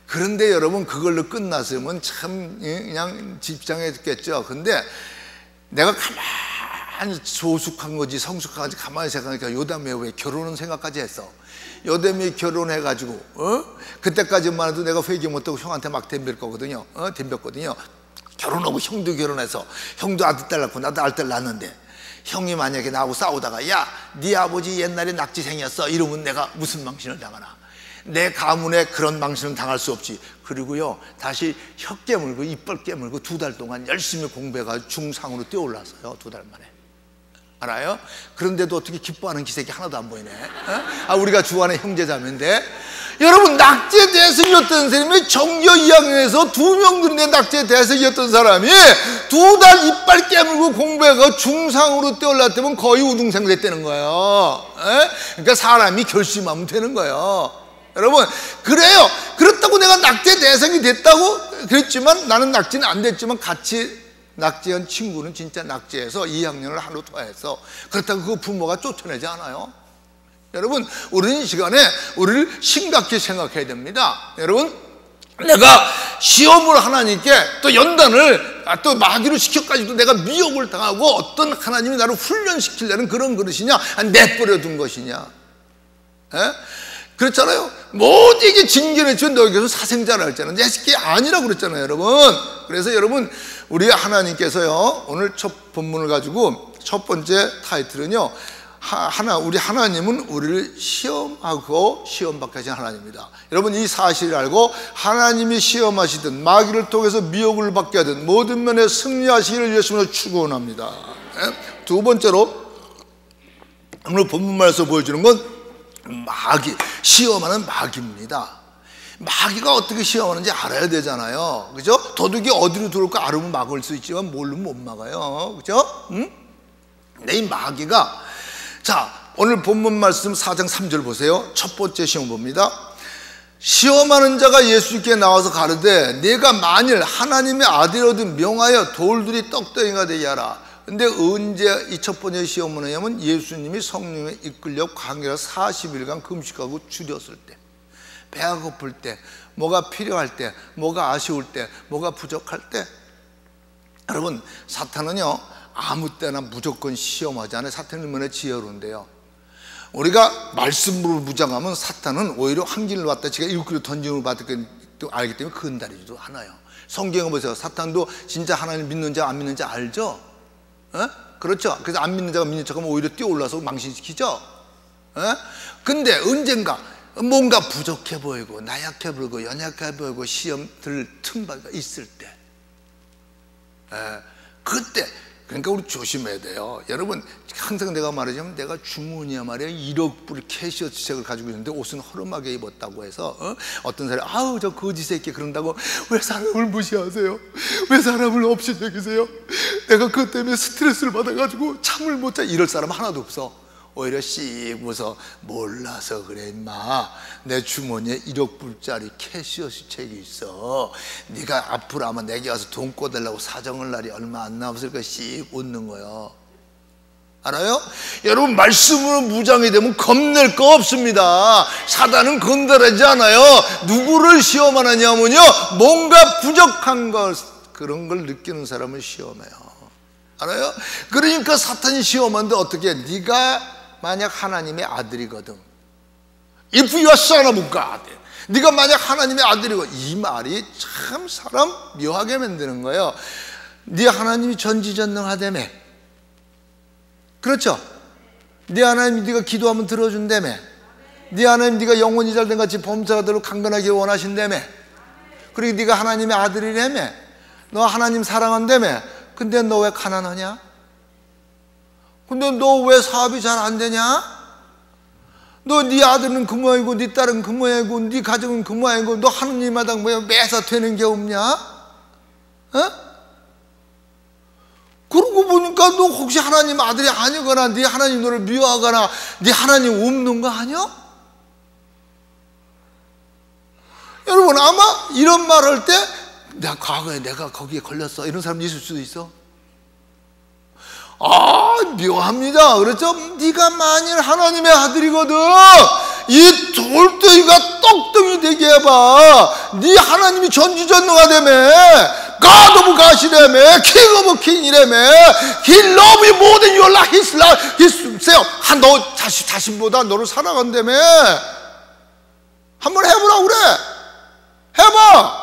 그런데 여러분, 그걸로 끝났으면 참 그냥 집장했겠죠. 근데 내가 가만히 소숙한 거지 성숙한 거지 가만히 생각하니까 요담에 왜 결혼은 생각까지 했어. 요담에 결혼해가지고 그때까지만 해도 내가 회개 못하고 형한테 막 덤볐거든요. 덤볐거든요. 결혼하고 형도 결혼해서 형도 아들 딸 낳고 나도 아들 딸 낳았는데 형이 만약에 나하고 싸우다가 야, 네 아버지 옛날에 낙지생이었어 이러면 내가 무슨 망신을 당하나. 내 가문에 그런 망신을 당할 수 없지. 그리고요, 다시 혀 깨물고 이빨 깨물고 2달 동안 열심히 공부해가지고 중상으로 뛰어올랐어요. 2달 만에. 알아요? 그런데도 어떻게 기뻐하는 기색이 하나도 안 보이네. 우리가 주안의 형제자매인데, 여러분, 낙지에 대해서였던 사람이 정교 2학년에서 2명 낙지에 대해서였던 사람이 2달 이빨 깨물고 공부해가 중상으로 뛰어올랐다면 거의 우등생 됐다는 거예요. 그러니까 사람이 결심하면 되는 거예요. 여러분, 그래요. 그렇다고 내가 낙지의 대상이 됐다고 그랬지만, 나는 낙지는 안 됐지만 같이 낙지한 친구는 진짜 낙지에서 2학년을 하루 토해서, 그렇다고 그 부모가 쫓아내지 않아요. 여러분, 우리는 이 시간에 우리를 심각히 생각해야 됩니다. 여러분, 내가 시험을 하나님께 또 연단을 또 마귀로 시켜까지도 내가 미혹을 당하고 어떤 하나님이 나를 훈련시키려는 그런 그릇이냐, 내버려 둔 것이냐. 그렇잖아요. 모두 이게 징계를 주면 너에게서 사생자라 했잖아요. 내 새끼 아니라고 그랬잖아요, 여러분. 그래서 여러분, 우리 하나님께서요, 오늘 첫 본문을 가지고 첫 번째 타이틀은요, 우리 하나님은 우리를 시험하고 시험받게 하신 하나님입니다. 여러분, 이 사실을 알고 하나님이 시험하시든 마귀를 통해서 미혹을 받게 하든 모든 면에 승리하시기를 예수님으로 축원합니다. 두 번째로 오늘 본문 말에서 보여주는 건 마귀, 시험하는 마귀입니다. 마귀가 어떻게 시험하는지 알아야 되잖아요. 그죠? 도둑이 어디로 들어올까 알으면 막을 수 있지만 모르면 못 막아요. 그죠? 근데 이 마귀가, 자, 오늘 본문 말씀 4장 3절 보세요. 첫 번째 시험 봅니다. 시험하는 자가 예수께 나와서 가르되 내가 만일 하나님의 아들이거든 명하여 돌들이 떡덩이가 되게 하라. 근데 언제 이 첫 번째 시험을 하냐면 예수님이 성령에 이끌려 광야를 40일간 금식하고 줄였을 때, 배가 고플 때, 뭐가 필요할 때, 뭐가 아쉬울 때, 뭐가 부족할 때. 여러분, 사탄은요 아무 때나 무조건 시험하지 않아요. 사탄은 얼마나 지혜로운데요, 우리가 말씀으로 무장하면 사탄은 오히려 한 길로 왔다 지가 일곱 길로 던짐을 받을 또 알기 때문에 건드리지도 않아요. 성경을 보세요. 사탄도 진짜 하나님 믿는 자 안 믿는 자 알죠? 그렇죠? 그래서 안 믿는 자가 믿는 척하면 오히려 뛰어올라서 망신시키죠? 근데 언젠가 뭔가 부족해 보이고 나약해 보이고 연약해 보이고 시험 들 틈바가 있을 때, 그때, 그러니까 우리 조심해야 돼요. 여러분, 항상 내가 말하자면 내가 주머니에 말이야 1억 불 캐시어책을 가지고 있는데 옷은 허름하게 입었다고 해서 어떤 사람이 아우 저 거지 새끼 그런다고 왜 사람을 무시하세요? 왜 사람을 없이 여기세요? 내가 그것 때문에 스트레스를 받아가지고 잠을 못 자, 이럴 사람 하나도 없어. 오히려 씩 웃어. 몰라서 그래 임마. 내 주머니에 1억 불짜리 캐시어스 책이 있어. 네가 앞으로 아마 내게 와서 돈 꿔달라고 사정할 날이 얼마 안 남았을까. 씩 웃는 거예요. 알아요? 여러분, 말씀으로 무장이 되면 겁낼 거 없습니다. 사단은 건드리지 않아요. 누구를 시험하느냐면요, 뭔가 부족한 것, 그런 걸 느끼는 사람을 시험해요. 알아요? 그러니까 사탄이 시험하는데 어떻게 해? 네가 만약 하나님의 아들이거든, If you are son of God, 네가 만약 하나님의 아들이고, 이 말이 참 사람 묘하게 만드는 거예요. 네 하나님이 전지전능하다며. 그렇죠? 네 하나님 네가 기도하면 들어준다며. 네 하나님 네가 영혼이 잘된 같이 범사가대로 강건하게 원하신다며. 그리고 네가 하나님의 아들이라며. 너 하나님 사랑한다며. 근데 너 왜 가난하냐? 근데 너 왜 사업이 잘 안 되냐? 너 네 아들은 그 모양이고 네 딸은 그 모양이고 네 가정은 그 모양이고 너 하느님마다 뭐 매사 되는 게 없냐? 어? 그러고 보니까 너 혹시 하나님 아들이 아니거나 네 하나님 너를 미워하거나 네 하나님 없는 거 아니야? 여러분, 아마 이런 말 할 때 내가 과거에 내가 거기에 걸렸어 이런 사람 있을 수도 있어. 묘합니다. 그렇죠? 네가 만일 하나님의 아들이거든 이 돌덩이가 떡덩이 되게 해봐. 네 하나님이 전지전능하다며. God of God이라며. King of King이라며. He loves you more than you love his love. 너 자신보다 너를 사랑한다며. 한번 해보라고 그래. 해봐.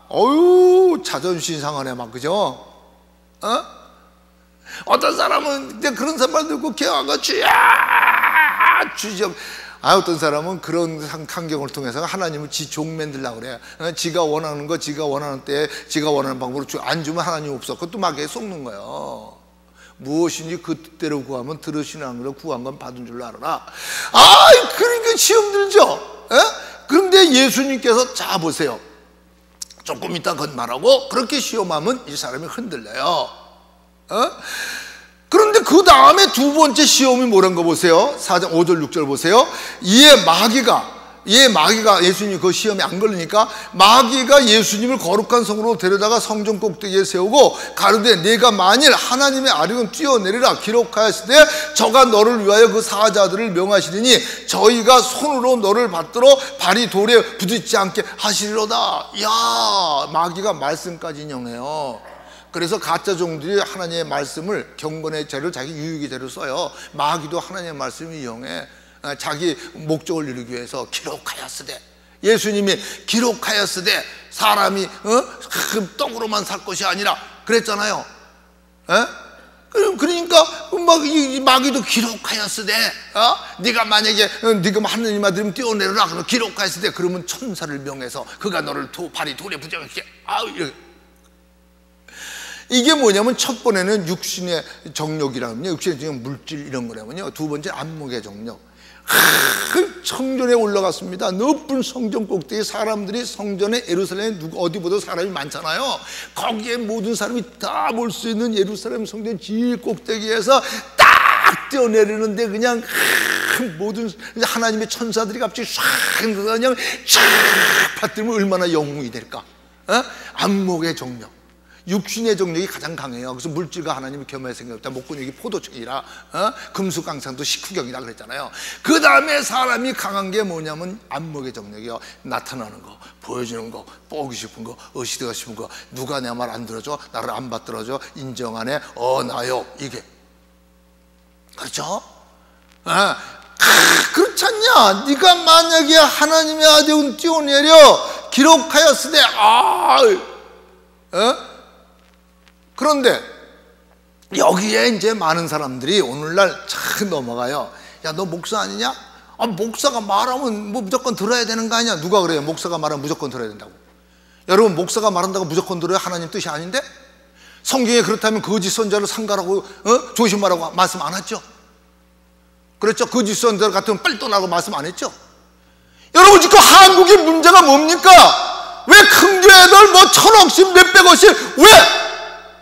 어휴, 자존심 상하네 막. 그죠? 어떤 사람은 그런 말 듣고 개화가 주야 주죠. 어떤 사람은 그런 환경을 통해서 하나님을 지 종 만들려고 그래. 지가 원하는 거 지가 원하는 때에 지가 원하는 방법으로 안 주면 하나님 없어. 그것도 마귀에 속는 거예요. 무엇인지 그 뜻대로 구하면 들으시는 걸 구한 건 받은 줄로 알아라. 그러니까 시험 들죠. 그런데 예수님께서 자 보세요. 조금 이따 건말하고 그렇게 시험하면 이 사람이 흔들려요. 그런데 그 다음에 두 번째 시험이 뭐란 거 보세요. 4장 5절 6절 보세요. 이에 마귀가 예수님 그 시험에 안 걸리니까 마귀가 예수님을 거룩한 성으로 데려다가 성전 꼭대기에 세우고 가르되 내가 만일 하나님의 아들이면 뛰어내리라 기록하였으되 저가 너를 위하여 그 사자들을 명하시리니 저희가 손으로 너를 받들어 발이 돌에 부딪지 않게 하시리로다. 이야, 마귀가 말씀까지 인용해요. 그래서 가짜 종들이 하나님의 말씀을 경건의 재료, 자기 유익의 재료 써요. 마귀도 하나님의 말씀을 이용해 자기 목적을 이루기 위해서 기록하였으되. 예수님이 기록하였으되 사람이 떡으로만 살 것이 아니라 그랬잖아요. 그러니까 마귀도 기록하였으되 네가 만약에 네가 하느님 아들이면 뛰어내려라. 그러면 기록하였으되 그러면 천사를 명해서 그가 너를 발이 돌에 부딪게 이게 뭐냐면 첫 번에는 육신의 정욕이라면요, 육신의 정욕, 물질 이런 거라면요. 두 번째 안목의 정욕. 성전에 올라갔습니다. 높은 성전 꼭대기 사람들이 성전에 예루살렘에 어디보다 사람이 많잖아요. 거기에 모든 사람이 다 볼 수 있는 예루살렘 성전 제일 꼭대기에서 딱 뛰어내리는데 그냥 모든 하나님의 천사들이 갑자기 싹 그냥 쫙 받들면 얼마나 영웅이 될까? 안목의 정욕. 육신의 정력이 가장 강해요. 그래서 물질과 하나님이 겸하여 생겼다. 목근육이 포도청이라 금수강산도 식후경이라 그랬잖아요. 그 다음에 사람이 강한 게 뭐냐면 안목의 정력이요. 나타나는 거, 보여주는 거, 보기 싶은 거, 의식하고 싶은 거, 누가 내 말 안 들어줘, 나를 안 받들어줘, 인정 안 해, 나요, 이게 그렇죠? 그렇지 않냐? 네가 만약에 하나님의 아들은 뛰어내려 기록하였으되 그런데 여기에 이제 많은 사람들이 오늘날 착 넘어가요. 야, 너 목사 아니냐? 목사가 말하면 뭐 무조건 들어야 되는 거 아니야? 누가 그래요? 목사가 말하면 무조건 들어야 된다고. 여러분, 목사가 말한다고 무조건 들어야 하나님 뜻이 아닌데? 성경에 그렇다면 거짓 선자를 상가라고 조심하라고 말씀 안 했죠? 그렇죠? 거짓 선자 같으면 빨리 떠나라고 말씀 안 했죠? 여러분, 지금 한국의 문제가 뭡니까? 왜 큰 교회들 뭐 1,000억씩 몇백억씩 왜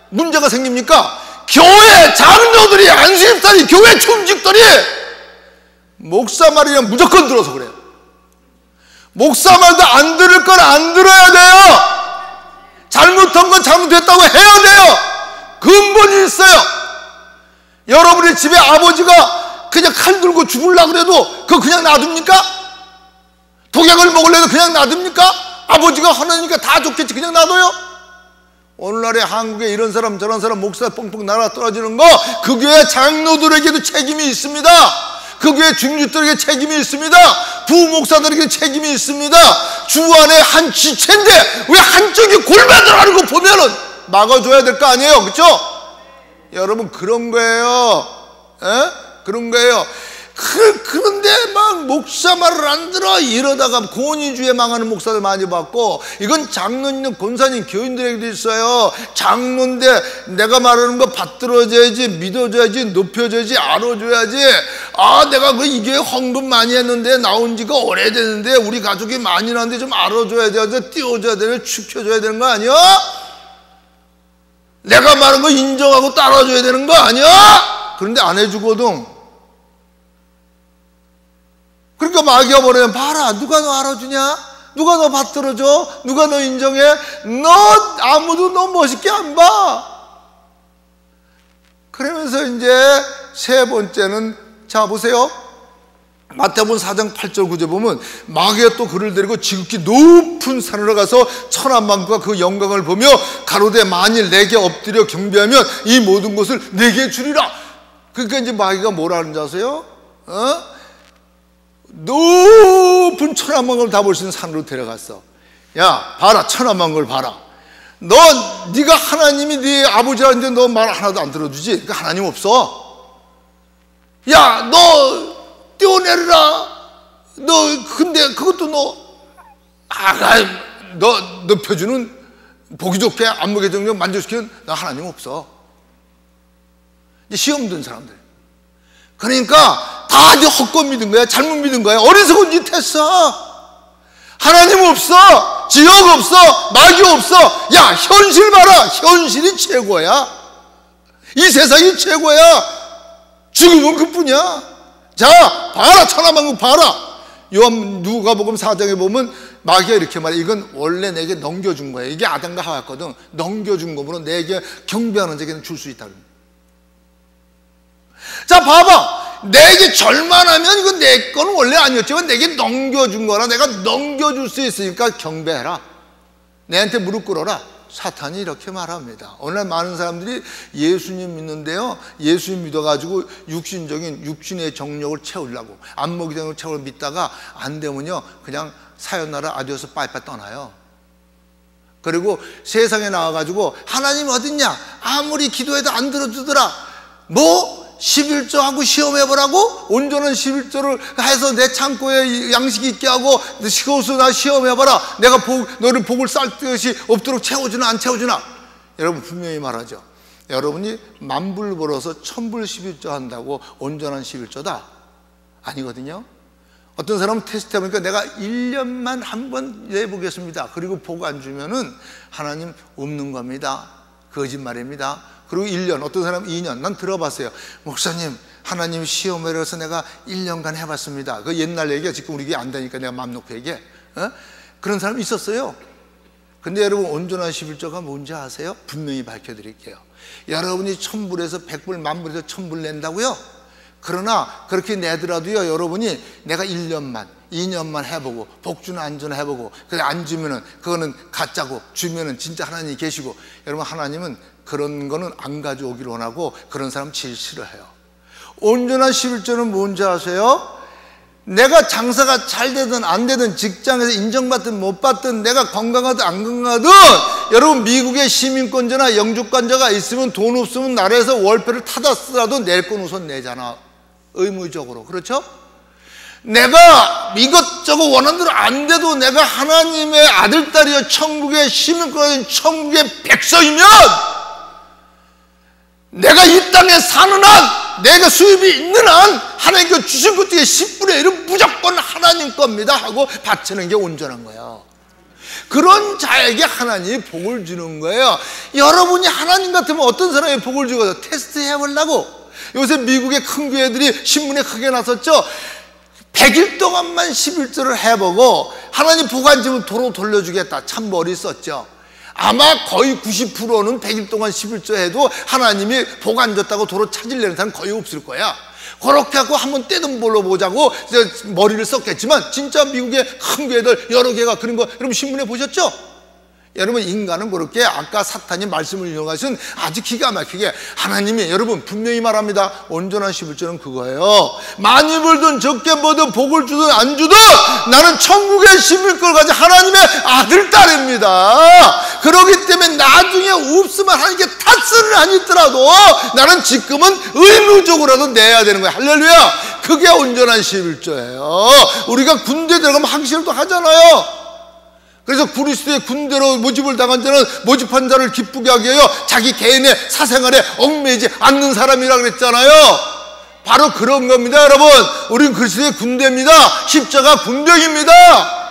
문제가 생깁니까? 교회 장로들이 안수집사들이 교회 충직들이 목사 말이면 무조건 들어서 그래요. 목사 말도 안 들을 건 안 들어야 돼요. 잘못한 건 잘못했다고 해야 돼요. 근본이 있어요. 여러분의 집에 아버지가 그냥 칼 들고 죽으려고 그래도 그거 그냥 놔둡니까? 독약을 먹으려도 그냥 놔둡니까? 아버지가 하나니까 다 좋겠지 그냥 놔둬요? 오늘날의 한국에 이런 사람 저런 사람 목사 뻥뻥 날아 떨어지는 거 그 교회 장로들에게도 책임이 있습니다. 그 교회 중직들에게 책임이 있습니다. 부목사들에게 책임이 있습니다. 주 안에 한 지체인데 왜 한쪽이 골매들어가는 거 보면은 막아줘야 될 거 아니에요, 그렇죠? 여러분, 그런 거예요. 그런 거예요. 그런데 막 목사 말을 안 들어 이러다가 권위주의 망하는 목사들 많이 봤고, 이건 장로님, 권사님, 교인들에게도 있어요. 장로인데 내가 말하는 거 받들어줘야지, 믿어줘야지, 높여줘야지, 알아줘야지. 내가 이게 헌금 많이 했는데 나온 지가 오래됐는데 우리 가족이 많이 났는데 좀 알아줘야 돼, 띄워줘야 돼, 축혀줘야 되는 거 아니야? 내가 말한 거 인정하고 따라줘야 되는 거 아니야? 그런데 안 해주거든. 그러니까 마귀가 뭐래요? 봐라, 누가 너 알아주냐? 누가 너 받들어줘? 누가 너 인정해? 아무도 너 멋있게 안 봐. 그러면서 이제 세 번째는, 자 보세요, 마태복음 4장 8절 9절 보면 마귀가 또 그를 데리고 지극히 높은 산으로 가서 천하만국과 그 영광을 보며 가로되 만일 내게 엎드려 경배하면 이 모든 것을 내게 주리라. 그러니까 이제 마귀가 뭐라 하는지 아세요? 높은 천하만국을 다 볼 수 있는 산으로 데려갔어. 야, 봐라, 천하만국을 봐라. 네가 하나님이 네 아버지라는데 너 말 하나도 안 들어주지? 그러니까 하나님 없어. 야, 너 떼어내리라. 근데 그것도 너 높여주는, 보기 좋게 안목의 정력 만족시키는 나 하나님 없어. 이제 시험 든 사람들. 그러니까 다 이제 헛것 믿은 거야. 잘못 믿은 거야. 어리석은 짓 했어. 하나님 없어. 지옥 없어. 마귀 없어. 야, 현실 봐라. 현실이 최고야. 이 세상이 최고야. 죽음은 그뿐이야. 자, 봐라, 천하만국 봐라. 누가복음 4장에 보면 마귀가 이렇게 말해. 이건 원래 내게 넘겨준 거야. 이게 아담과 하와였거든. 넘겨준 거므로 내게 경배하는 자에게는 줄 수 있다. 자, 봐봐. 내게 절만하면 이건 내 거는 원래 아니었지만 내게 넘겨준 거라. 내가 넘겨줄 수 있으니까 경배해라. 내한테 무릎 꿇어라. 사탄이 이렇게 말합니다. 오늘 많은 사람들이 예수님 믿는데요, 예수님 믿어가지고 육신의 정력을 채우려고, 안목의 정력을 채우려고 믿다가 안 되면요 그냥 사요나라 아디오스 빠이빠이 떠나요. 그리고 세상에 나와가지고 하나님 어딨냐, 아무리 기도해도 안 들어주더라, 11조하고 시험해보라고? 온전한 11조를 해서 내 창고에 양식이 있게 하고 그것으로 나 시험해봐라. 내가 너를 복을 쌀듯이 없도록 채워주나 안 채워주나? 여러분 분명히 말하죠. 여러분이 만불 벌어서 천불 11조 한다고 온전한 11조다? 아니거든요. 어떤 사람은 테스트 해보니까 내가 1년만 한번 해보겠습니다. 그리고 복 안 주면은 하나님 없는 겁니다. 거짓말입니다. 그리고 1년, 어떤 사람은 2년. 난 들어봤어요. 목사님, 하나님 시험을 해서 내가 1년간 해봤습니다. 그 옛날 얘기야. 지금 우리 안 되니까 내가 마음 놓고 얘기해. 그런 사람이 있었어요. 근데 여러분, 온전한 11조가 뭔지 아세요? 분명히 밝혀드릴게요. 여러분이 1000불에서 100불, 만불에서 1000불 낸다고요? 그러나 그렇게 내더라도요, 여러분이 내가 1년만 2년만 해보고 복주는 안 주나 해보고, 그래 안 주면은 그거는 가짜고 주면은 진짜 하나님이 계시고, 여러분 하나님은 그런 거는 안 가져오기를 원하고 그런 사람 제일 싫어해요. 온전한 11조는 뭔지 아세요? 내가 장사가 잘 되든 안 되든, 직장에서 인정받든 못 받든, 내가 건강하든 안 건강하든, 여러분 미국에 시민권자나 영주권자가 있으면 돈 없으면 나라에서 월표를 타다 쓰더라도 낼 건 우선 내잖아, 의무적으로. 그렇죠? 내가 이것저것 원하는 대로 안 돼도 내가 하나님의 아들, 딸이여 천국의 시민권인 천국의 백성이면, 내가 이 땅에 사는 한, 내가 수입이 있는 한, 하나님께 주신 것 중에 10분의 1은 무조건 하나님 겁니다 하고 바치는 게 온전한 거예요. 그런 자에게 하나님이 복을 주는 거예요. 여러분이 하나님 같으면 어떤 사람이 복을 주거든? 테스트 해보려고. 요새 미국의 큰 교회들이 신문에 크게 나섰죠. 100일 동안만 11조를 해보고 하나님 복 안 주면 도로 돌려주겠다. 참 머리 썼죠. 아마 거의 90%는 100일 동안 11조 해도 하나님이 복 안 줬다고 도로 찾으려는 사람 거의 없을 거야. 그렇게 하고 한번 떼든 볼로 보자고 머리를 썼겠지만, 진짜 미국의 큰 교회들 여러 개가 그런 거 여러분 신문에 보셨죠? 여러분, 인간은 그렇게 아까 사탄이 말씀을 이용하신 아주 기가 막히게 하나님이, 여러분 분명히 말합니다. 온전한 11조는 그거예요. 많이 벌든 적게 벌든 복을 주든 안 주든 나는 천국에 11걸 가진 하나님의 아들, 딸입니다. 그렇기 때문에 나중에 없으면 하나님께 탓을 아니더라도 나는 지금은 의무적으로라도 내야 되는 거예요. 할렐루야. 그게 온전한 11조예요. 우리가 군대 들어가면 항시를 하잖아요. 그래서 그리스도의 군대로 모집을 당한 자는 모집한 자를 기쁘게 하게 하여 자기 개인의 사생활에 얽매이지 않는 사람이라 그랬잖아요. 바로 그런 겁니다. 여러분, 우리는 그리스도의 군대입니다. 십자가 군병입니다.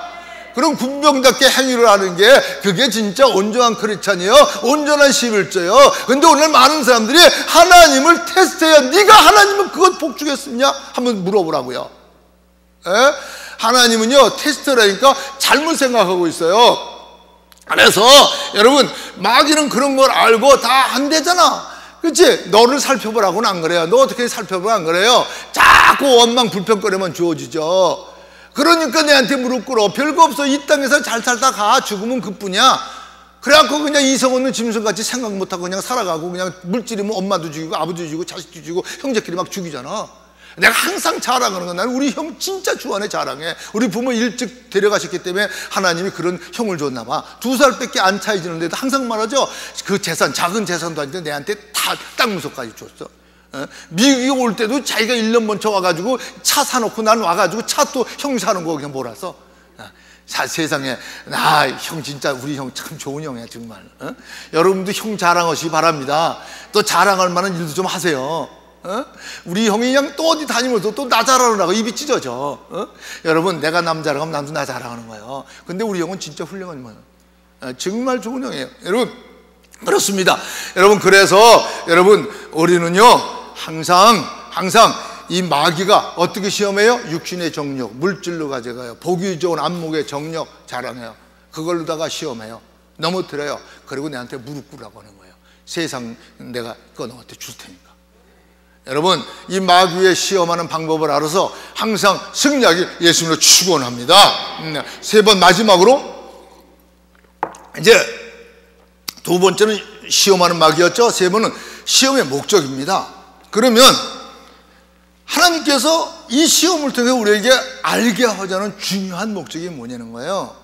그럼 군병답게 행위를 하는 게 그게 진짜 온전한 크리스찬이에요. 온전한 11조예요. 근데 오늘 많은 사람들이 하나님을 테스트해야, 네가 하나님은 그것 복주겠느냐 한번 물어보라고요. 에? 하나님은요, 테스트라니까 잘못 생각하고 있어요. 그래서 여러분, 마귀는 그런 걸 알고 다 안 되잖아. 그렇지? 너를 살펴보라고는 안 그래요. 너 어떻게 살펴보면 안 그래요. 자꾸 원망 불평거리만 주어지죠. 그러니까 내한테 무릎 꿇어. 별거 없어. 이 땅에서 잘 살다 가. 죽으면 그뿐이야. 그래갖고 그냥 이성 없는 짐승같이 생각 못하고 그냥 살아가고, 그냥 물질이면 엄마도 죽이고 아버지도 죽이고 자식도 죽이고 형제끼리 막 죽이잖아. 내가 항상 자랑하는 건, 나는 우리 형 진짜 좋아해. 자랑해. 우리 부모 일찍 데려가셨기 때문에 하나님이 그런 형을 줬나 봐. 2살밖에 안 차이지는데도 항상 말하죠. 그 재산, 작은 재산도 아닌데 내한테 다 땅 문서까지 줬어. 미국에 올 때도 자기가 1년 먼저 와가지고 차 사놓고 난 와가지고 차 또 형 사는 거 그냥 몰아서. 세상에, 형 진짜 우리 형 참 좋은 형이야 정말. 여러분도 형 자랑하시기 바랍니다. 또 자랑할 만한 일도 좀 하세요. 우리 형이 그냥 또 어디 다니면서 또 나 자랑하라고 입이 찢어져. 여러분, 내가 남 자랑하면 남도 나 자랑하는 거예요. 근데 우리 형은 진짜 훌륭한 형이에요. 정말 좋은 형이에요. 여러분, 그렇습니다. 여러분, 그래서 여러분, 우리는요 항상 이 마귀가 어떻게 시험해요? 육신의 정욕, 물질로 가져가요. 보기 좋은 안목의 정욕 자랑해요. 그걸로다가 시험해요. 넘어뜨려요. 그리고 내한테 무릎 꿇으라고 하는 거예요. 세상 내가 그거 너한테 줄 테니까. 여러분, 이 마귀의 시험하는 방법을 알아서 항상 승리하기 예수님으로 축원합니다. 세 번 마지막으로, 이제 두 번째는 시험하는 마귀였죠. 세 번은 시험의 목적입니다. 그러면 하나님께서 이 시험을 통해 우리에게 알게 하자는 중요한 목적이 뭐냐는 거예요.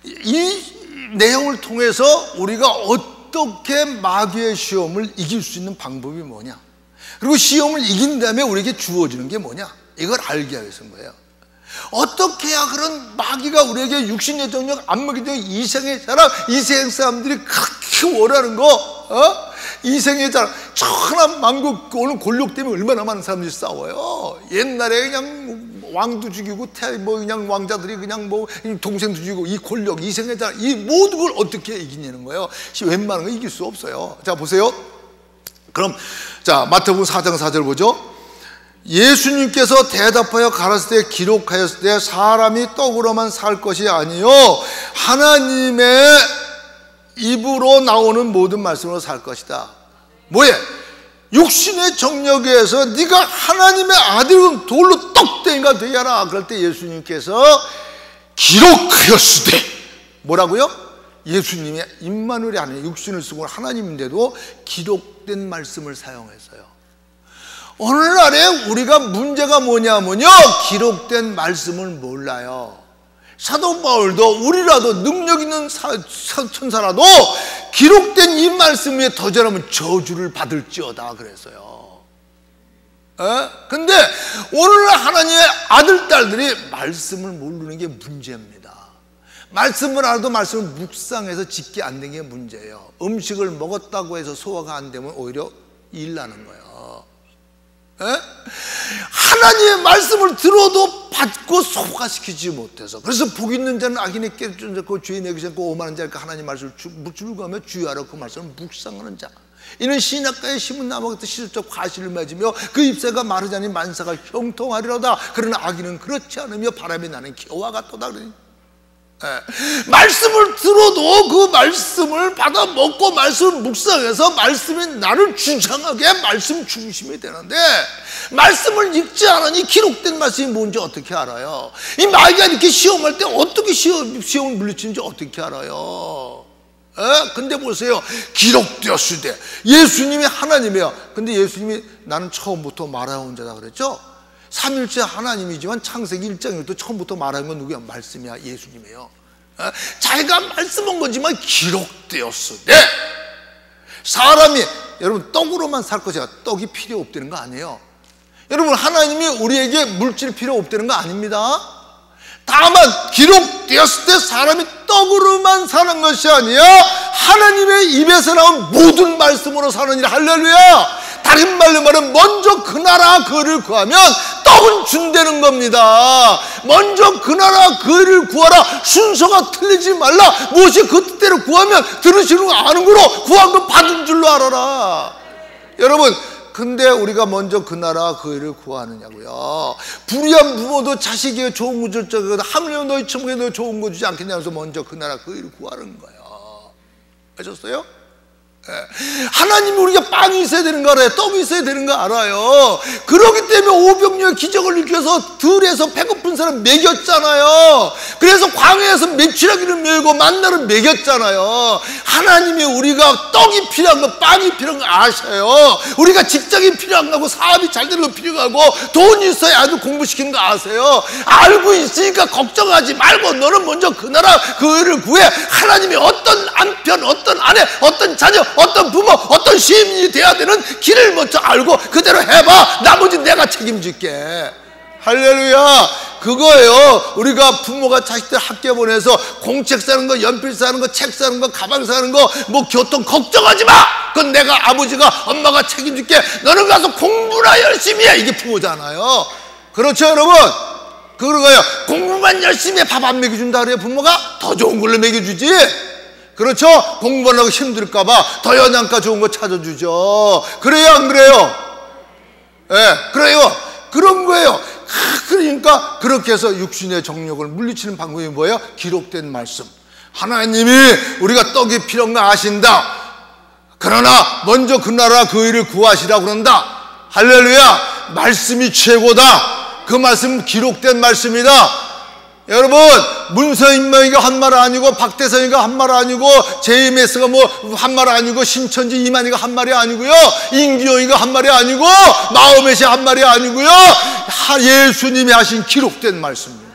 이 내용을 통해서 우리가 어떻게 마귀의 시험을 이길 수 있는 방법이 뭐냐, 그리고 시험을 이긴 다음에 우리에게 주어지는 게 뭐냐, 이걸 알게 하기 위해서인 거예요. 어떻게 해야 그런 마귀가 우리에게 육신의 정욕, 안목의 정욕, 이생의 자랑, 이생 사람들이 그렇게 원하는 거, 이생의 자랑, 천한 만국, 오늘 권력 때문에 얼마나 많은 사람들이 싸워요. 옛날에 그냥 왕도 죽이고 그냥 왕자들이 그냥 동생도 죽이고, 이 권력, 이생의 자랑, 이 모든 걸 어떻게 이기냐는 거예요. 웬만한 거 이길 수 없어요. 자, 보세요. 그럼 자, 마태복음 4장 4절 보죠. 예수님께서 대답하여 가라사대 기록하였을 때 사람이 떡으로만 살 것이 아니요 하나님의 입으로 나오는 모든 말씀으로 살 것이다. 뭐예? 육신의 정력에 의해서 네가 하나님의 아들은 돌로 떡대기가 되게 하라. 그럴 때 예수님께서 기록하였으되, 뭐라고요? 예수님이 임마누엘이 아니에요. 육신을 쓰고 하나님인데도 기록된 말씀을 사용했어요. 오늘날에 우리가 문제가 뭐냐면요, 기록된 말씀을 몰라요. 사도 바울도, 우리라도 능력 있는 천사라도 기록된 이 말씀 위에 도전하면 저주를 받을지어다 그랬어요. 근데 오늘날 하나님의 아들, 딸들이 말씀을 모르는 게 문제입니다. 말씀을 알아도 말씀을 묵상해서 짓게 안 된 게 문제예요. 음식을 먹었다고 해서 소화가 안 되면 오히려 일 나는 거예요. 하나님의 말씀을 들어도 받고 소화시키지 못해서, 그래서 복 있는 자는 악인의 깨를 잡고 죄인에게 잡고 오만한 자니까 하나님 말씀을 줄거며 주의하라. 그 말씀을 묵상하는 자, 이는 신약가에 심은 나무 같은 시술적 과실을 맺으며 그 잎새가 마르지 않은 만사가 형통하리로다. 그러나 악인은 그렇지 않으며 바람이 나는 기와 같도다. 말씀을 들어도 그 말씀을 받아 먹고 말씀을 묵상해서 말씀이 나를 주장하게 말씀 중심이 되는데, 말씀을 읽지 않으니 기록된 말씀이 뭔지 어떻게 알아요? 이 마귀가 이렇게 시험할 때 어떻게 시험을 물리치는지 어떻게 알아요? 근데 보세요, 기록되었을 때 예수님이 하나님이에요. 근데 예수님이 나는 처음부터 말해온 자다 그랬죠? 삼일째 하나님이지만 창세기 1장부터 처음부터 말한 건 누구야? 말씀이야, 예수님이에요. 자기가 말씀한 거지만 기록되었을 때 사람이, 여러분 떡으로만 살 것이야 떡이 필요 없다는 거 아니에요. 여러분 하나님이 우리에게 물질 필요 없다는 거 아닙니다. 다만 기록되었을 때 사람이 떡으로만 사는 것이 아니야 하나님의 입에서 나온 모든 말씀으로 사느니라. 할렐루야. 다른 말로 말하면 먼저 그 나라 그를 구하면 떡은 준다는 겁니다. 먼저 그 나라 그를 구하라. 순서가 틀리지 말라. 무엇이 그 뜻대로 구하면 들으시는 거 아는 거로 구한 거 받은 줄로 알아라. 여러분, 근데 우리가 먼저 그 나라 그 일을 구하느냐고요. 불의한 부모도 자식에게 좋은 거 줄 적에 하물며 너희 천국에 너 좋은 거 주지 않겠냐면서 먼저 그 나라 그 일을 구하는 거예요. 아셨어요? 하나님이 우리가 빵이 있어야 되는 거 알아요. 떡이 있어야 되는 거 알아요. 그렇기 때문에 오병이어 기적을 일으켜서 들에서 배고픈 사람 먹였잖아요. 그래서 광야에서 메추라기를 메고 만나를 먹였잖아요. 하나님이 우리가 떡이 필요한 거, 빵이 필요한 거 아셔요. 우리가 직장이 필요한 거고 사업이 잘 되는 거 필요하고 돈이 있어야 아주 공부시키는 거 아세요. 알고 있으니까 걱정하지 말고 너는 먼저 그 나라 그 일을 구해. 하나님이 어떤 남편, 어떤 아내, 어떤 자녀, 어떤 부모, 어떤 시민이 돼야 되는 길을 먼저 알고 그대로 해봐. 나머지 내가 책임질게. 할렐루야. 그거예요. 우리가 부모가 자식들 학교 보내서 공책 사는 거, 연필 사는 거, 책 사는 거, 가방 사는 거, 뭐 교통 걱정하지 마. 그건 내가 아버지가 엄마가 책임질게. 너는 가서 공부나 열심히 해. 이게 부모잖아요. 그렇죠 여러분? 그거예요. 공부만 열심히 해. 밥 안 먹여준다 그래요 부모가? 더 좋은 걸로 먹여주지. 그렇죠? 공부하려고 힘들까봐 더 영양가 좋은 거 찾아주죠. 그래요 안 그래요? 그래요. 그런 거예요. 그러니까 그렇게 해서 육신의 정욕을 물리치는 방법이 뭐예요? 기록된 말씀. 하나님이 우리가 떡이 필요한 거 아신다. 그러나 먼저 그 나라 그 일을 구하시라 그런다. 할렐루야. 말씀이 최고다. 그 말씀 기록된 말씀이다. 여러분, 문서인명이가 한 말 아니고 박대성이가 한 말 아니고 제이메스가 뭐 한 말 아니고 신천지 이만희가 한 말이 아니고요, 임기영이가 한 말이 아니고 마호메시 한 말이 아니고요, 예수님이 하신 기록된 말씀입니다.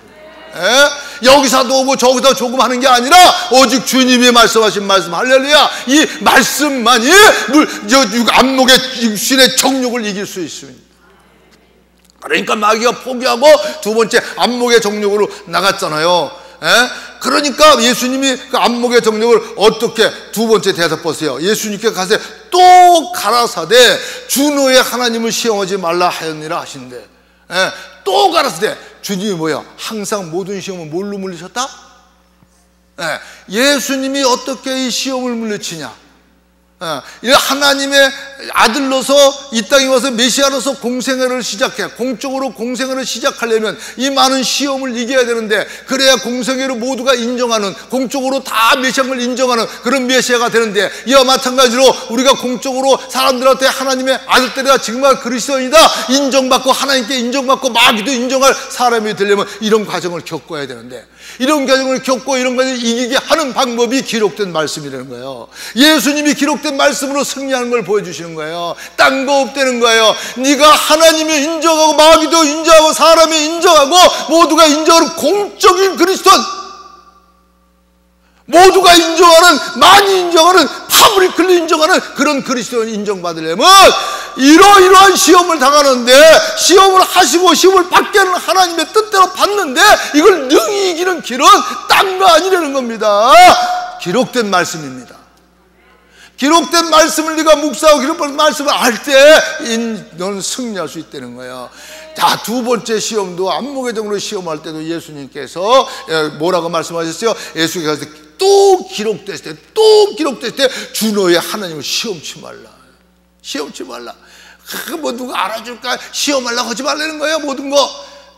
여기서도 오고 저기서 조금 하는 게 아니라 오직 주님이 말씀하신 말씀. 할렐루야. 이 말씀만이 안목의 육신의 정욕을 이길 수 있습니다. 그러니까 마귀가 포기하고 두 번째 안목의 정욕으로 나갔잖아요. 그러니까 예수님이 그 안목의 정욕을 어떻게 두 번째 대답 보세요. 예수님께 가서 또 가라사대 주노의 하나님을 시험하지 말라 하였느니라 하신대. 또 가라사대. 주님이 뭐야? 항상 모든 시험을 뭘로 물리셨다? 예수님이 어떻게 이 시험을 물리치냐? 하나님의 아들로서 이 땅에 와서 메시아로서 공생애를 시작해. 공적으로 공생애를 시작하려면 이 많은 시험을 이겨야 되는데, 그래야 공생애로 모두가 인정하는, 공적으로 다 메시아를 인정하는 그런 메시아가 되는데, 이와 마찬가지로 우리가 공적으로 사람들한테 하나님의 아들들이다, 정말 그리스도인이다 인정받고 하나님께 인정받고 마귀도 인정할 사람이 되려면 이런 과정을 겪어야 되는데, 이런 과정을 겪고 이런 과정을 이기게 하는 방법이 기록된 말씀이라는 거예요. 예수님이 기록된 말씀으로 승리하는 걸 보여주시는 거예요. 딴 거 없다는 거예요. 네가 하나님이 인정하고 마귀도 인정하고 사람이 인정하고 모두가 인정하는 공적인 그리스도, 모두가 인정하는, 많이 인정하는, 파브리클리 인정하는 그런 그리스도인 인정받으려면 이러이러한 시험을 당하는데, 시험을 하시고 시험을 받게 하는 하나님의 뜻대로 받는데 이걸 능히 이기는 길은 딴 거 아니라는 겁니다. 기록된 말씀입니다. 기록된 말씀을 네가 묵상하고 기록된 말씀을 알 때 너는 승리할 수 있다는 거예요. 자, 두 번째 시험도 안목의 정으로 시험할 때도 예수님께서 뭐라고 말씀하셨어요? 예수께서 또 기록됐을 때 주노의 하나님을 시험치 말라. 시험치 말라. 뭐 누가 알아줄까? 시험하려고 하지 말라는 거예요. 모든 거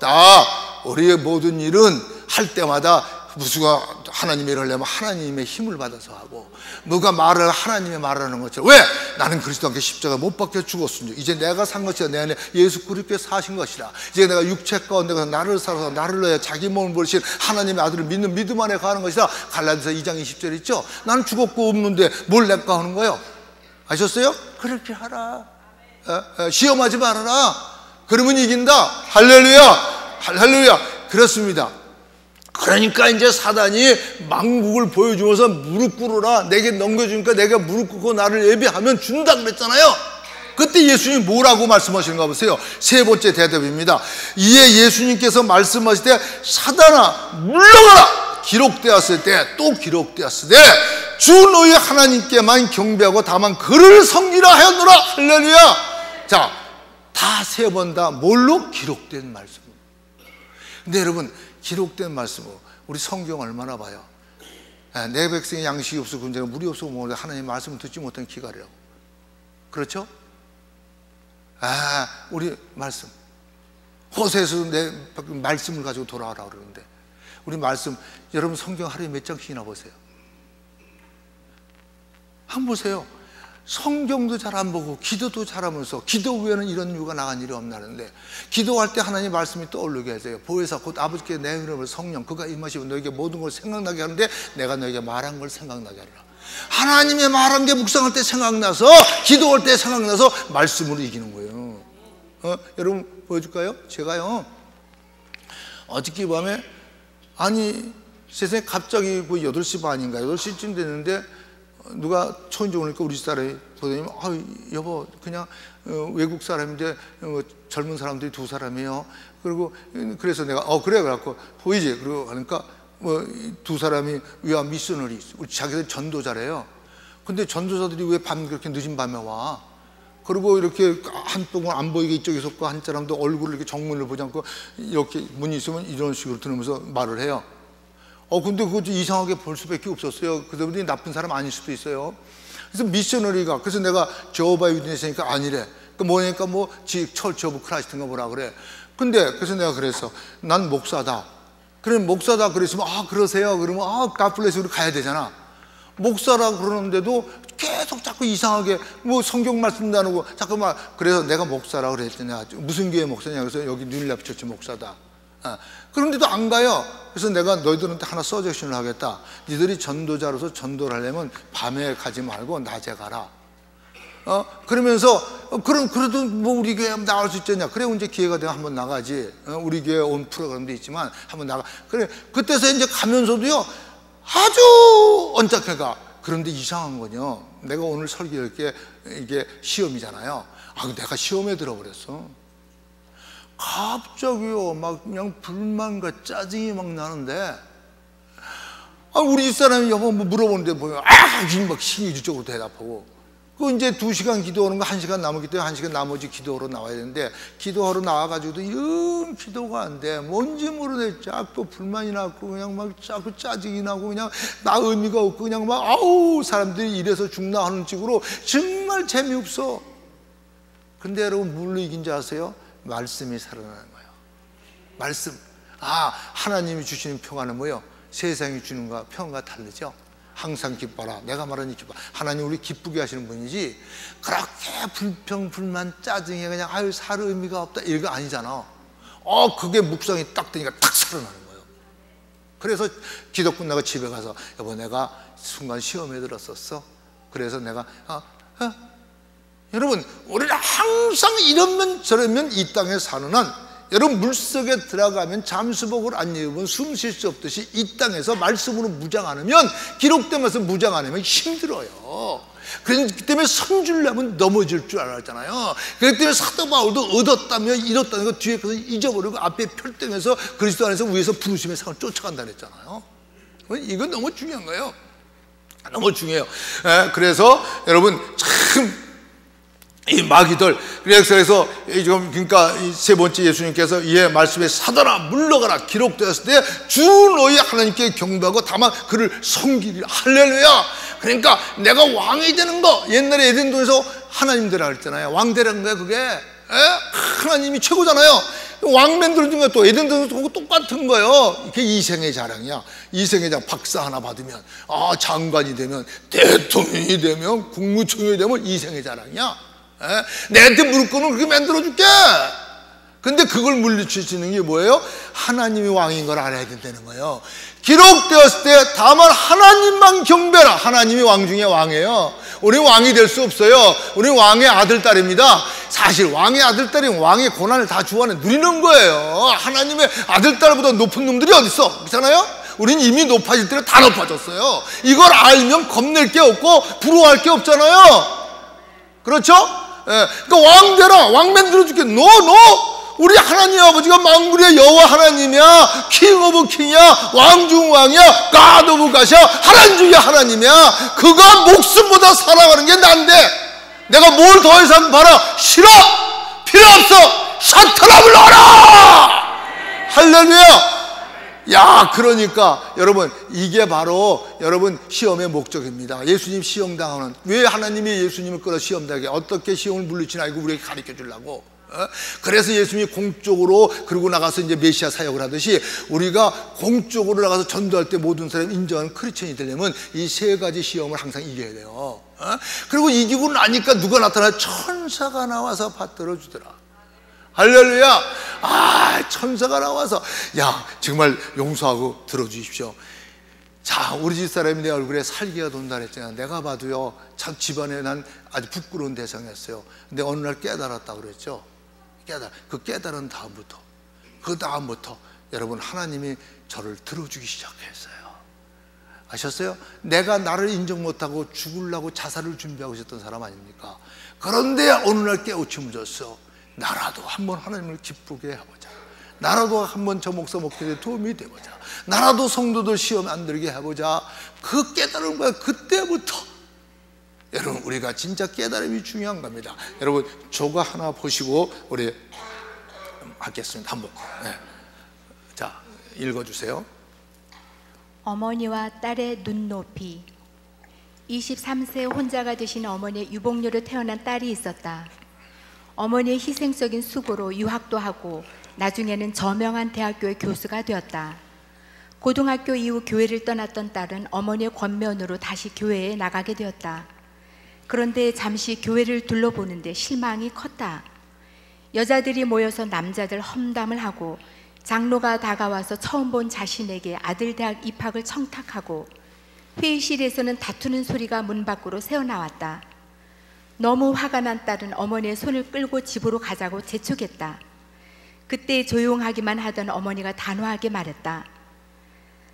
다. 우리의 모든 일은 할 때마다 무수가 하나님의 일을 하려면 하나님의 힘을 받아서 하고, 누가 말을 하나님의 말하는 것처럼, 왜? 나는 그리스도와 함께 십자가 못 박혀 죽었으니 이제 내가 산 것이라 내 안에 예수 그리스도께서 사신 것이라. 이제 내가 육체 가운데 가서 나를 살아서 나를 넣어 자기 몸을 버리신 하나님의 아들을 믿는 믿음 안에 가는 것이라. 갈라디아서 2장 20절 있죠. 나는 죽었고 없는데 뭘 내가 하는 거예요? 아셨어요? 그렇게 하라. 시험하지 말아라. 그러면 이긴다. 할렐루야, 할렐루야. 그렇습니다. 그러니까 이제 사단이 망국을 보여주면서 무릎 꿇어라, 내게 넘겨주니까 내가 무릎 꿇고 나를 예배하면 준다 그랬잖아요. 그때 예수님이 뭐라고 말씀하시는가 보세요. 세 번째 대답입니다. 이에 예수님께서 말씀하실 때, 사단아 물러가라. 기록되었을 때, 또 기록되었을 때, 주 너희 하나님께만 경배하고 다만 그를 섬기라 하였노라. 할렐루야. 자, 다 세 번 다 뭘로? 기록된 말씀. 근데 여러분, 기록된 말씀으로 우리 성경 얼마나 봐요? 내 백성의 양식이 없어 군자가 물이 없어 먹는데 하나님 말씀을 듣지 못한 기갈이라고. 그렇죠? 우리 말씀, 호세에서도 내 말씀을 가지고 돌아와라 그러는데, 우리 말씀, 여러분 성경 하루에 몇 장씩이나 보세요? 한번 보세요. 성경도 잘 안 보고 기도도 잘하면서, 기도 후에는 이런 이유가 나간 일이 없나는데, 기도할 때 하나님 말씀이 떠오르게 하세요. 보혜사 곧 아버지께 내 이름을 성령 그가 임하시고 너에게 모든 걸 생각나게 하는데 내가 너에게 말한 걸 생각나게 하리라. 하나님의 말한 게 묵상할 때 생각나서, 기도할 때 생각나서 말씀으로 이기는 거예요. 여러분 보여줄까요? 제가요 어저께 밤에, 아니 세상에 갑자기 8시 반인가 8시쯤 됐는데 누가 초인종 오니까 우리 사람이 보더니, 여보 그냥 외국 사람인데 젊은 사람들이 2사람이에요. 그리고 그래서 내가 그래 그래갖고 보이지? 그러고 하니까 두 사람이 위안 미셔너리, 우리 자기들 전도자래요. 근데 전도자들이 왜 밤 그렇게 늦은 밤에 와? 그리고 이렇게 한쪽은 안 보이게 이쪽에 섰고, 한 사람도 얼굴을 이렇게 정면을 보지 않고 이렇게 문이 있으면 이런 식으로 들으면서 말을 해요. 근데 그거 이상하게 볼 수밖에 없었어요. 그들이 나쁜 사람 아닐 수도 있어요. 그래서 미셔너리가, 그래서 내가 저바이 위트니스니까 아니래. 그 뭐니까 철치 오브 크라이스트인가 뭐라 그래. 근데 그래서 내가 그래서 난 목사다. 그래 목사다 그랬으면 그러세요. 그러면 갓블레스 우리 가야 되잖아. 목사라 그러는데도 계속 자꾸 이상하게 성경 말씀 나누고 자꾸 그래서 내가 목사라 그랬더니 무슨 교회 목사냐 그래서 여기 뉴일라이프 처치 목사다. 그런데도 안 가요. 그래서 내가 너희들한테 하나 서제션을 하겠다. 니들이 전도자로서 전도를 하려면 밤에 가지 말고 낮에 가라. 그러면서 그래도 우리 교회 나갈 수 있겠냐. 그래 이제 기회가 되면 한번 나가지. 우리 교회 온 프로그램도 있지만 한번 나가. 그래 그때서 이제 가면서도요 아주 언짢게가. 그런데 이상한 건요, 내가 오늘 설교할 게 이게 시험이잖아요. 내가 시험에 들어버렸어. 갑자기요 막 그냥 불만과 짜증이 막 나는데, 우리 집사람이 여보 물어보는데 보면 막 신경질적으로 대답하고, 그 이제 2시간 기도하는 거 1시간 남았기 때문에 1시간 나머지 기도하러 나와야 되는데, 기도하러 나와가지고도 영 기도가 안 돼. 뭔지 모르네. 자꾸 불만이 나고 그냥 막 자꾸 짜증이 나고 그냥 나 의미가 없고 그냥 막 사람들이 이래서 죽나 하는 식으로 정말 재미없어. 근데 여러분 뭘로 이긴지 아세요? 말씀이 살아나는 거예요. 말씀. 하나님이 주시는 평안은 뭐예요? 세상이 주는 거 평안과 다르죠. 항상 기뻐라. 내가 말하니 기뻐. 하나님 우리 기쁘게 하시는 분이지, 그렇게 불평 불만 짜증이 그냥 살 의미가 없다 이거 아니잖아. 그게 묵상이 딱 되니까 탁 살아나는 거예요. 그래서 기도 끝나고 집에 가서 여보 내가 순간 시험에 들었었어. 그래서 내가 여러분 우리는 항상 이러면 저러면 이 땅에 사는 한, 여러분 물속에 들어가면 잠수복을 안 입으면 숨 쉴 수 없듯이 이 땅에서 말씀으로 무장 안 하면, 기록되면서 무장 안 하면 힘들어요. 그렇기 때문에 선주려면 넘어질 줄 알았잖아요. 그렇기 때문에 사도 바울도 얻었다며 잃었다는 거 뒤에 가서 잊어버리고 앞에 펼등해서 그리스도 안에서 위에서 부르심의 상을 쫓아간다 그랬잖아요. 이건 너무 중요한 거예요. 너무 중요해요. 그래서 여러분 참 이 마귀들, 그래서 지금 그러니까 이 세 번째 예수님께서 이에 말씀에 사단아 물러가라 기록되었을 때 주 너희 하나님께 경배하고 다만 그를 섬기리라. 할렐루야. 그러니까 내가 왕이 되는 거, 옛날에 에덴동에서 하나님 되라 했잖아요. 왕 되라는 거예요. 그게 하나님이 최고잖아요. 왕맨 들어준 거 또 에덴 동산 똑같은 거예요. 이게 이생의 자랑이야. 이생의 자랑. 박사 하나 받으면, 장관이 되면, 대통령이 되면, 국무총리 되면 이생의 자랑이야. 내한테 물을 거는 그렇게 만들어줄게. 근데 그걸 물리칠 수 있는 게 뭐예요? 하나님이 왕인 걸 알아야 된다는 거예요. 기록되었을 때 다만 하나님만 경배라. 하나님이 왕 중에 왕이에요. 우리는 왕이 될 수 없어요. 우리는 왕의 아들, 딸입니다. 사실 왕의 아들, 딸이면 왕의 고난을 다 주 안에 누리는 거예요. 하나님의 아들, 딸보다 높은 놈들이 어딨어? 그렇잖아요? 우리는 이미 높아질 때는 다 높아졌어요. 이걸 알면 겁낼 게 없고 부러워할 게 없잖아요. 그렇죠? 그러니까 왕 되라. 왕 만들어줄게. 노! 우리 하나님 아버지가 만군의 여호와 하나님이야. 킹 오브 킹이야. 왕 중 왕이야. 갓 오브 갓이야. 하나님 중에 하나님이야. 그가 목숨보다 사랑하는 게 난데 내가 뭘 더 이상 바라? 싫어! 필요 없어! 사탄아 불러라! 할렐루야! 야, 그러니까 여러분, 이게 바로 여러분 시험의 목적입니다. 예수님 시험 당하는, 왜 하나님이 예수님을 끌어 시험 당하게, 어떻게 시험을 물리치나 이거 우리에게 가르쳐 주려고. 그래서 예수님이 공적으로 그러고 나가서 이제 메시아 사역을 하듯이 우리가 공적으로 나가서 전도할 때 모든 사람이 인정하는 크리스천이 되려면 이 세 가지 시험을 항상 이겨야 돼요. 그리고 이기고 나니까 누가 나타나? 천사가 나와서 받들어 주더라. 할렐루야. 천사가 나와서, 야, 정말 용서하고 들어주십시오. 자, 우리 집사람이 내 얼굴에 살기가 돈다 그랬잖아. 내가 봐도요, 참 집안에 난 아주 부끄러운 대상이었어요. 근데 어느 날 깨달았다고 그랬죠. 그 깨달은 다음부터, 그 다음부터 여러분 하나님이 저를 들어주기 시작했어요. 아셨어요? 내가 나를 인정 못하고 죽으려고 자살을 준비하고 있었던 사람 아닙니까? 그런데 어느 날 깨우침을 줬어. 나라도 한번 하나님을 기쁘게 해보자. 나라도 한번 저 목사 목회에 도움이 돼보자. 나라도 성도들 시험 안 들게 해보자. 그 깨달은 거야. 그때부터 여러분, 우리가 진짜 깨달음이 중요한 겁니다. 여러분, 저거 하나 보시고 우리 하겠습니다. 한번. 자, 읽어주세요. 어머니와 딸의 눈높이. 23세 혼자가 되신 어머니의 유복녀로 태어난 딸이 있었다. 어머니의 희생적인 수고로 유학도 하고 나중에는 저명한 대학교의 교수가 되었다. 고등학교 이후 교회를 떠났던 딸은 어머니의 권면으로 다시 교회에 나가게 되었다. 그런데 잠시 교회를 둘러보는데 실망이 컸다. 여자들이 모여서 남자들 험담을 하고 장로가 다가와서 처음 본 자신에게 아들 대학 입학을 청탁하고 회의실에서는 다투는 소리가 문 밖으로 새어나왔다. 너무 화가 난 딸은 어머니의 손을 끌고 집으로 가자고 재촉했다. 그때 조용하기만 하던 어머니가 단호하게 말했다.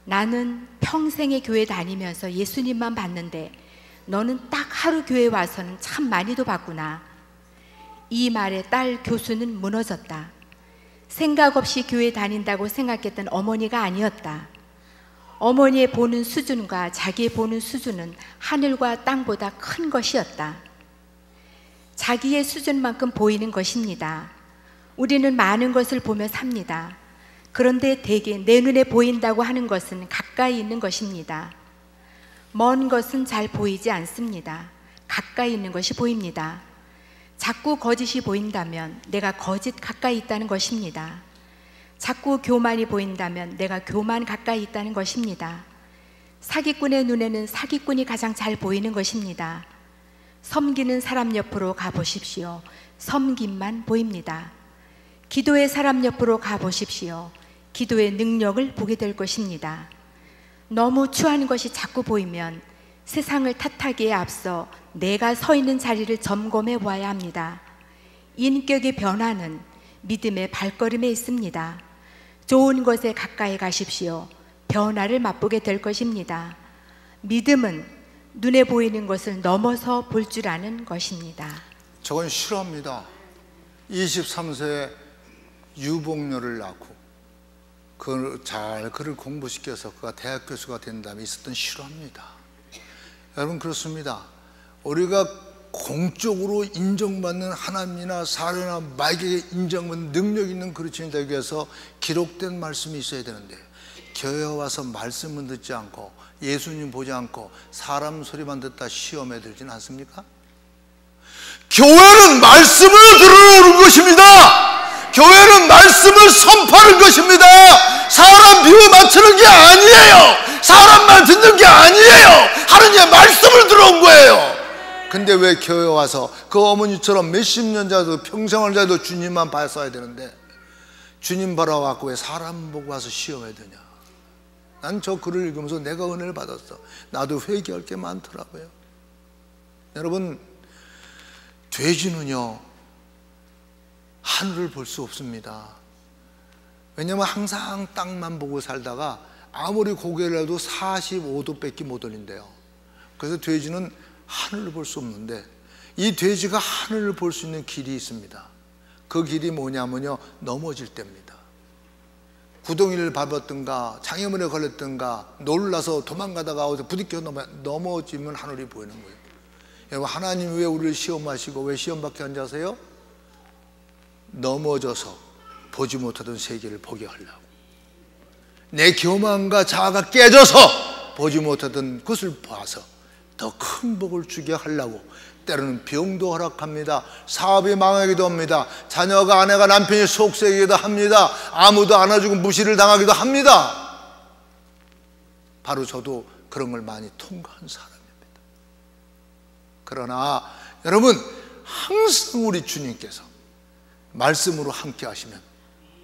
나는 평생의 교회 다니면서 예수님만 봤는데 너는 딱 하루 교회 와서는 참 많이도 봤구나. 이 말에 딸 교수는 무너졌다. 생각 없이 교회 다닌다고 생각했던 어머니가 아니었다. 어머니의 보는 수준과 자기의 보는 수준은 하늘과 땅보다 큰 것이었다. 자기의 수준만큼 보이는 것입니다. 우리는 많은 것을 보며 삽니다. 그런데 대개 내 눈에 보인다고 하는 것은 가까이 있는 것입니다. 먼 것은 잘 보이지 않습니다. 가까이 있는 것이 보입니다. 자꾸 거짓이 보인다면 내가 거짓 가까이 있다는 것입니다. 자꾸 교만이 보인다면 내가 교만 가까이 있다는 것입니다. 사기꾼의 눈에는 사기꾼이 가장 잘 보이는 것입니다. 섬기는 사람 옆으로 가보십시오. 섬김만 보입니다. 기도의 사람 옆으로 가보십시오. 기도의 능력을 보게 될 것입니다. 너무 추한 것이 자꾸 보이면 세상을 탓하기에 앞서 내가 서 있는 자리를 점검해 보아야 합니다. 인격의 변화는 믿음의 발걸음에 있습니다. 좋은 것에 가까이 가십시오. 변화를 맛보게 될 것입니다. 믿음은 눈에 보이는 것을 넘어서 볼 줄 아는 것입니다. 저건 싫어합니다. 23세에 유복녀를 낳고 그를 공부시켜서 그가 대학 교수가 된 다음에 있었던 싫어합니다. 여러분, 그렇습니다. 우리가 공적으로 인정받는 하나님이나 사례나 마에게 인정받는 능력 있는 그리스도인이 되기 위해서 기록된 말씀이 있어야 되는데, 교회 와서 말씀은 듣지 않고 예수님 보지 않고 사람 소리만 듣다 시험에 들지는 않습니까? 교회는 말씀을 들으러 오는 것입니다. 교회는 말씀을 선포하는 것입니다. 사람 비유 맞추는 게 아니에요. 사람 말 듣는 게 아니에요. 하느님의 말씀을 들어온 거예요. 근데 왜 교회 와서 그 어머니처럼 몇십 년 자도 평생을 자도 주님만 봤어야 되는데 주님 바라와갖고 왜 사람 보고 와서 시험해야 되냐. 난 저 글을 읽으면서 내가 은혜를 받았어. 나도 회개할 게 많더라고요. 여러분, 돼지는요 하늘을 볼 수 없습니다. 왜냐하면 항상 땅만 보고 살다가 아무리 고개를 해도 45도밖에 못 올린대요. 그래서 돼지는 하늘을 볼 수 없는데 이 돼지가 하늘을 볼 수 있는 길이 있습니다. 그 길이 뭐냐면요, 넘어질 때입니다. 구덩이를 밟았든가 장애물에 걸렸든가 놀라서 도망가다가 어디 부딪혀 넘어지면 하늘이 보이는 거예요. 여러분, 하나님 왜 우리를 시험하시고 왜 시험받게 앉아세요? 넘어져서 보지 못하던 세계를 보게 하려고, 내 교만과 자아가 깨져서 보지 못하던 것을 봐서 더 큰 복을 주게 하려고 때로는 병도 허락합니다. 사업이 망하기도 합니다. 자녀가, 아내가, 남편이 속썩이기도 합니다. 아무도 안아주고 무시를 당하기도 합니다. 바로 저도 그런 걸 많이 통과한 사람입니다. 그러나 여러분, 항상 우리 주님께서 말씀으로 함께 하시면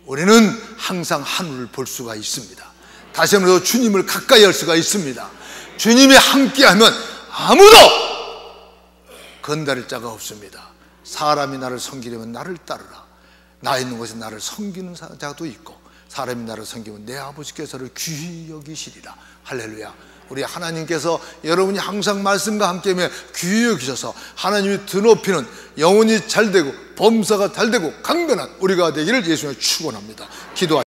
우리는 항상 하늘을 볼 수가 있습니다. 다시 한번 주님을 가까이 할 수가 있습니다. 주님이 함께하면 아무도 건드릴 자가 없습니다. 사람이 나를 섬기려면 나를 따르라. 나 있는 곳에 나를 섬기는 자도 있고, 사람이 나를 섬기면 내 아버지께서를 귀히 여기시리라. 할렐루야. 우리 하나님께서 여러분이 항상 말씀과 함께하면 귀히 여기셔서 하나님이 드높이는 영혼이 잘되고 범사가 잘되고 강건한 우리가 되기를 예수님을 축원합니다. 기도하십시오.